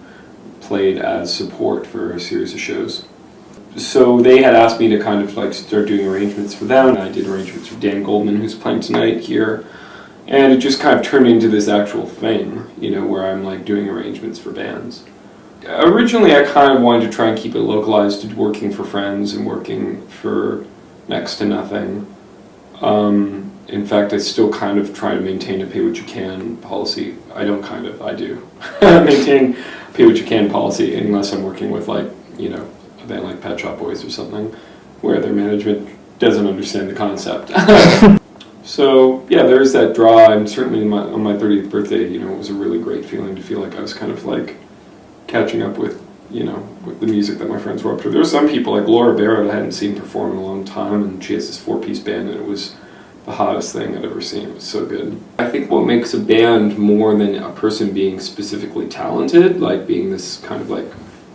played as support for a series of shows. So they had asked me to kind of like start doing arrangements for them, and I did arrangements for Dan Goldman, who's playing tonight here, and it just kind of turned into this actual thing, you know, where I'm like doing arrangements for bands. Originally, I kind of wanted to try and keep it localized to working for friends and working for next to nothing. In fact, I still kind of try to maintain a pay what you can policy. I do. Maintain pay what you can policy unless I'm working with, like, you know, a band like Pet Shop Boys or something, where their management doesn't understand the concept. So yeah, there is that draw, and certainly on my 30th birthday, you know, it was a really great feeling to feel like I was kind of like catching up with, you know, with the music that my friends were up to. There were some people like Laura Barrett I hadn't seen perform in a long time, and she has this 4-piece band, and it was the hottest thing I'd ever seen. It was so good. I think what makes a band more than a person being specifically talented, like being this kind of like,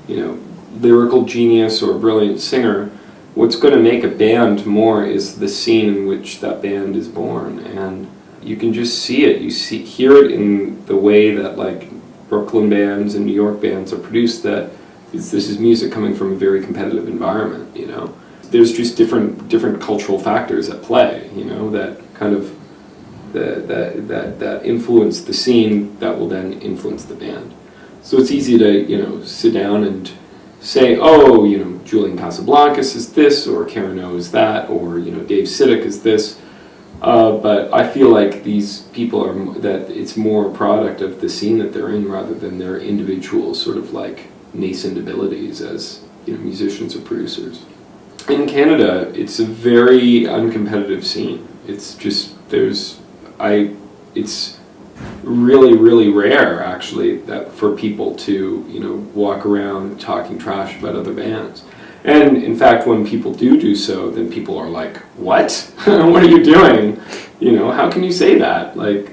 you know, lyrical genius or brilliant singer, what's going to make a band more is the scene in which that band is born. And you can just see it. Hear it in the way that like Brooklyn bands and New York bands are produced, that this is music coming from a very competitive environment, you know. There's just different cultural factors at play, you know, that kind of that influence the scene that will then influence the band. So it's easy to, you know, sit down and say, oh, you know, Julian Casablancas is this, or Karen O is that, or, you know, Dave Sitek is this. But I feel like these people that it's more a product of the scene that they're in rather than their individual sort of like nascent abilities as, you know, musicians or producers. In Canada, it's a very uncompetitive scene. It's just, it's really, really rare actually that for people to, you know, walk around talking trash about other bands. And in fact, when people do so, then people are like, what? What are you doing? You know, how can you say that? Like,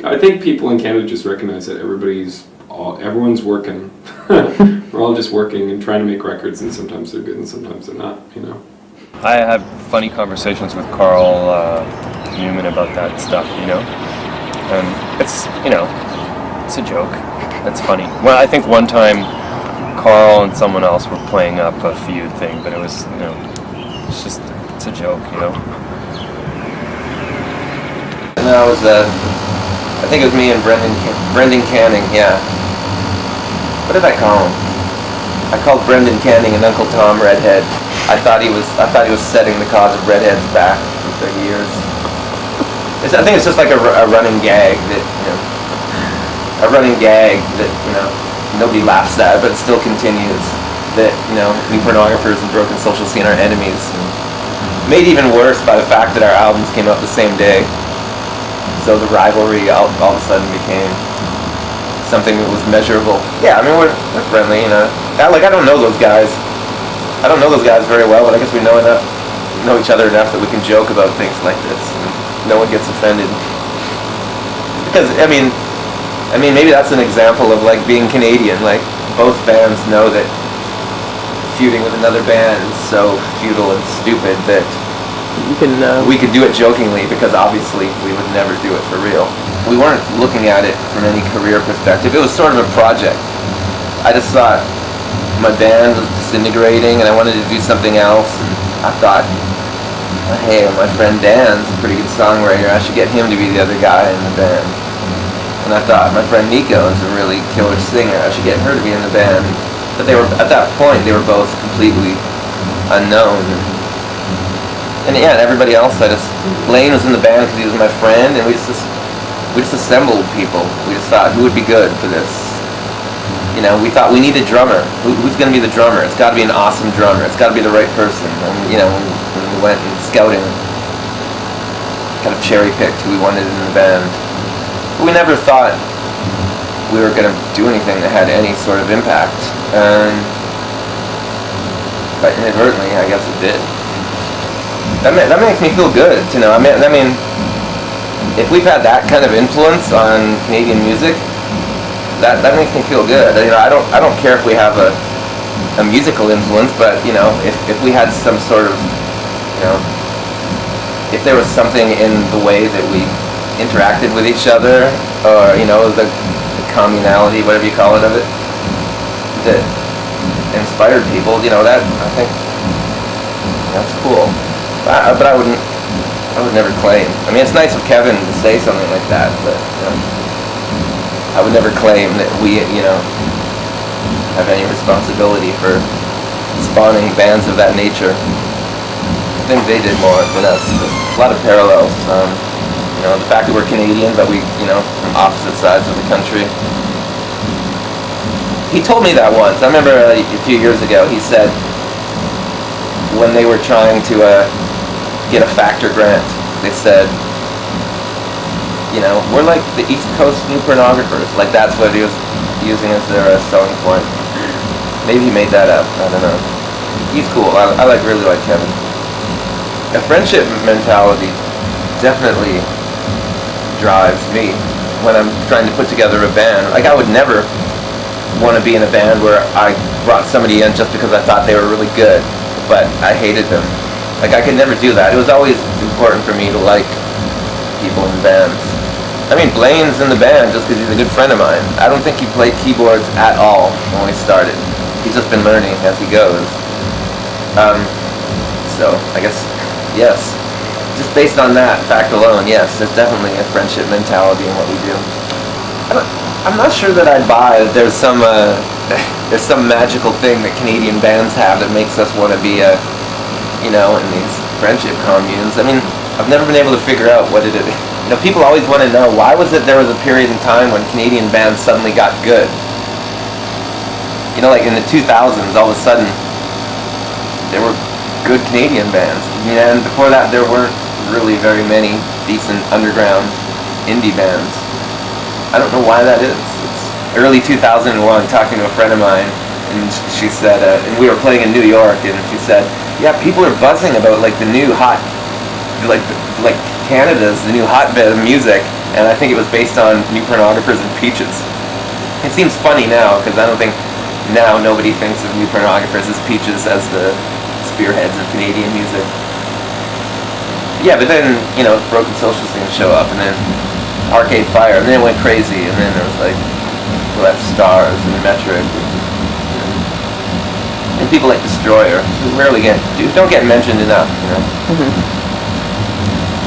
I think people in Canada just recognize that everyone's working. We're all just working and trying to make records, and sometimes they're good and sometimes they're not, you know. I have funny conversations with Carl Newman about that stuff, you know. And it's, you know, it's a joke. It's funny. Well, I think one time Carl and someone else were playing up a feud thing, but it was, you know, it's a joke, you know. And I was, I think it was me and Brendan Canning, yeah. What did I call him? I called Brendan Canning and Uncle Tom Redhead. I thought he was setting the cause of redheads back for 30 years. I think it's just like a running gag that, you know, you know, nobody laughs at, but it still continues. That, you know, we pornographers and broken social scene are enemies. And made even worse by the fact that our albums came out the same day. So the rivalry all of a sudden became something that was measurable. Yeah, I mean, we're friendly, you know. I don't know those guys. I don't know those guys very well, but I guess we know each other enough that we can joke about things like this, and no one gets offended. Because, I mean, maybe that's an example of, like, being Canadian. Like, both bands know that feuding with another band is so futile and stupid that we could do it jokingly, because obviously we would never do it for real. We weren't looking at it from any career perspective. It was sort of a project. I just thought my band was disintegrating and I wanted to do something else. And I thought, hey, my friend Dan's a pretty good songwriter. I should get him to be the other guy in the band. And I thought, my friend Nico is a really killer singer. I should get her to be in the band. But at that point, they were both completely unknown. And yeah, and everybody else, Blaine was in the band because he was my friend, and we just assembled people. We just thought, who would be good for this we thought we need a drummer. Who's going to be the drummer? It's got to be an awesome drummer. It's got to be the right person. And when we went and scouting, kind of cherry-picked who we wanted in the band. But we never thought we were going to do anything that had any sort of impact. But inadvertently, I guess it did. That makes me feel good to know. I mean, if we've had that kind of influence on Canadian music, that makes me feel good. I don't care if we have a musical influence, but if we had some sort of, if there was something in the way that we interacted with each other, or the communality, whatever you call it, of it, that inspired people, that I think that's cool. But I would never claim. I mean, it's nice of Kevin to say something like that, but I would never claim that we, have any responsibility for spawning bands of that nature. I think they did more than us. A lot of parallels. The fact that we're Canadian, but we, from opposite sides of the country. He told me that once. I remember a few years ago, he said, when they were trying to get a Factor grant, they said, we're like the East Coast new pornographers. Like, that's what he was using as their selling point. Maybe he made that up. I don't know. He's cool. I really like Kevin. A friendship mentality definitely drives me when I'm trying to put together a band. Like, I would never want to be in a band where I brought somebody in just because I thought they were really good, but I hated them. Like, I could never do that. It was always important for me to like people in bands. I mean, Blaine's in the band just because he's a good friend of mine. I don't think he played keyboards at all when we started. He's just been learning as he goes. So, I guess, yes. Just based on that fact alone, yes, there's definitely a friendship mentality in what we do. I'm not sure that I'd buy that there's some magical thing that Canadian bands have that makes us want to be in these friendship communes. I mean, I've never been able to figure out what it is. People always want to know, why was it there was a period in time when Canadian bands suddenly got good? Like in the 2000s, all of a sudden, there were good Canadian bands. And before that, there weren't really very many decent underground indie bands. I don't know why that is. It's early 2001, talking to a friend of mine, and she said, and we were playing in New York, and she said, yeah, people are buzzing about like the new hot, like Canada's the new hotbed of music, and I think it was based on New Pornographers and Peaches. It seems funny now, because I don't think now nobody thinks of New Pornographers as Peaches as the spearheads of Canadian music. Yeah, but then, Broken Social seemed to show up, and then Arcade Fire, and then it went crazy, and then there was like Left Stars and Metric, and people like Destroyer, who don't get mentioned enough,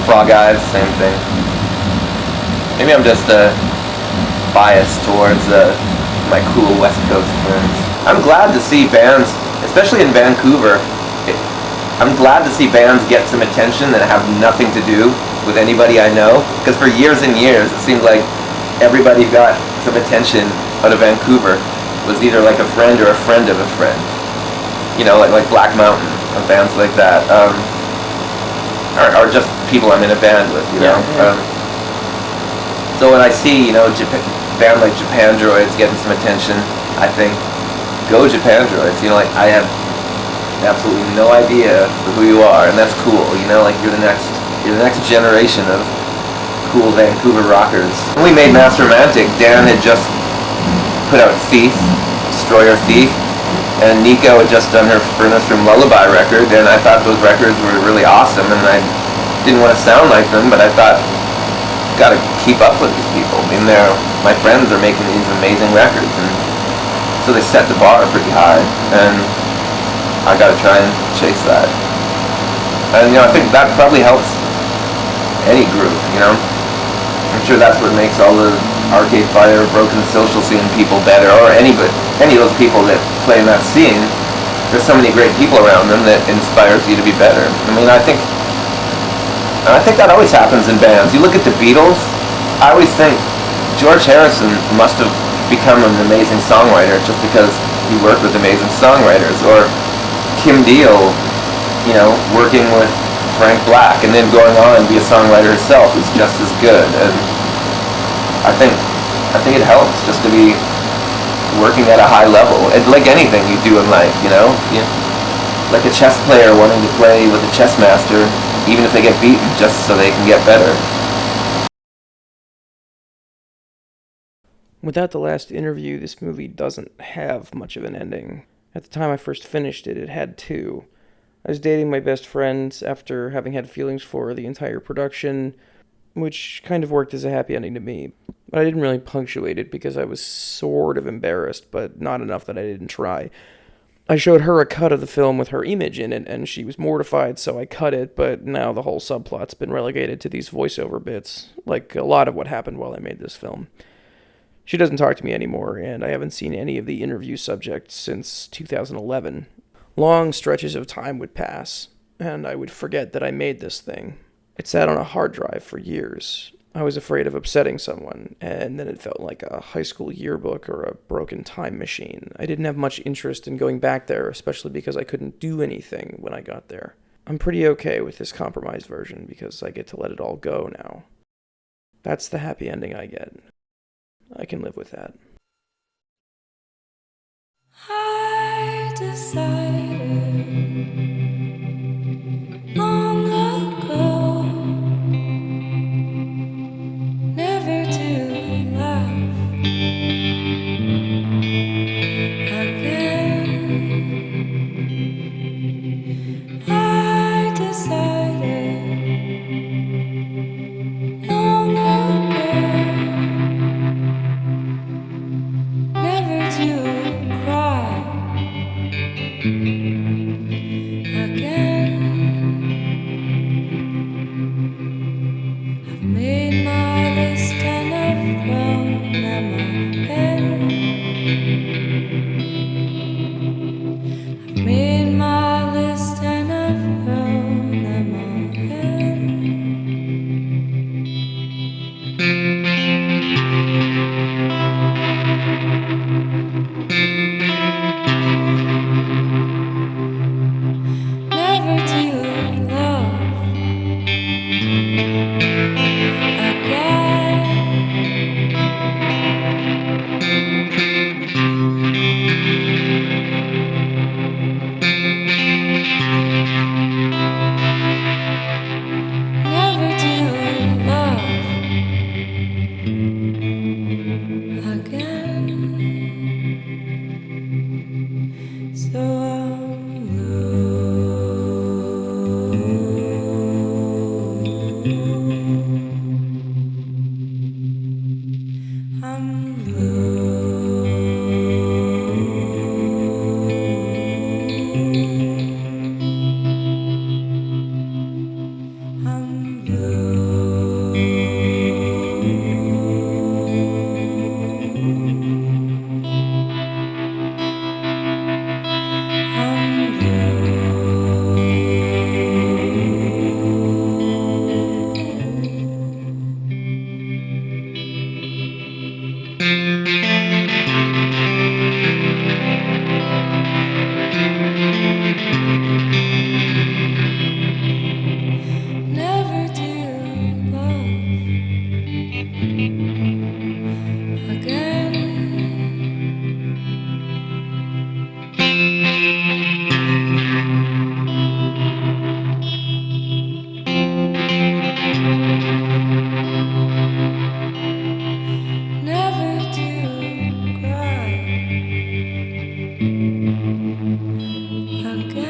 Frog Eyes, same thing. Maybe I'm just biased towards my cool West Coast friends. I'm glad to see bands, especially in Vancouver, I'm glad to see bands get some attention that have nothing to do with anybody I know. Because for years and years, it seemed like everybody got some attention out of Vancouver. It was either like a friend or a friend of a friend. Like Black Mountain, or bands like that. Or just people I'm in a band with, So when I see, a band like Japandroids getting some attention, I think, go Japandroids. I have absolutely no idea who you are, and that's cool. You're the next generation of cool Vancouver rockers. When we made Master Romantic, Dan had just put out Thief, Destroyer Thief, and Nico had just done her Furnace Room Lullaby record, and I thought those records were really awesome, and I didn't want to sound like them, but I thought, gotta keep up with these people. I mean, my friends are making these amazing records, and so they set the bar pretty high, and I gotta try and chase that. And I think that probably helps any group, I'm sure that's what makes all the Arcade Fire, Broken Social scene people better, or any of those people that play in that scene. There's so many great people around them that inspires you to be better. I mean, I think that always happens in bands. You look at the Beatles, I always think George Harrison must have become an amazing songwriter just because he worked with amazing songwriters. Or Kim Deal, working with Frank Black and then going on and be a songwriter herself is just as good. And I think it helps just to be working at a high level. It's like anything you do in life, like a chess player wanting to play with a chess master, even if they get beaten, just so they can get better. Without the last interview, this movie doesn't have much of an ending. At the time I first finished it, it had two. I was dating my best friend after having had feelings for the entire production, which kind of worked as a happy ending to me. But I didn't really punctuate it because I was sort of embarrassed, but not enough that I didn't try. I showed her a cut of the film with her image in it, and she was mortified, so I cut it, but now the whole subplot's been relegated to these voiceover bits, like a lot of what happened while I made this film. She doesn't talk to me anymore, and I haven't seen any of the interview subjects since 2011. Long stretches of time would pass, and I would forget that I made this thing. It sat on a hard drive for years. I was afraid of upsetting someone, and then it felt like a high school yearbook or a broken time machine. I didn't have much interest in going back there, especially because I couldn't do anything when I got there. I'm pretty okay with this compromised version because I get to let it all go now. That's the happy ending I get. I can live with that. I decided long ago never to laugh again. I decided long ago never to cry again. I've made my list and I've thrown them in. I've made my list and I've thrown them in. Never to love again. Never to love again. So I'm never to love again. Never to cry again.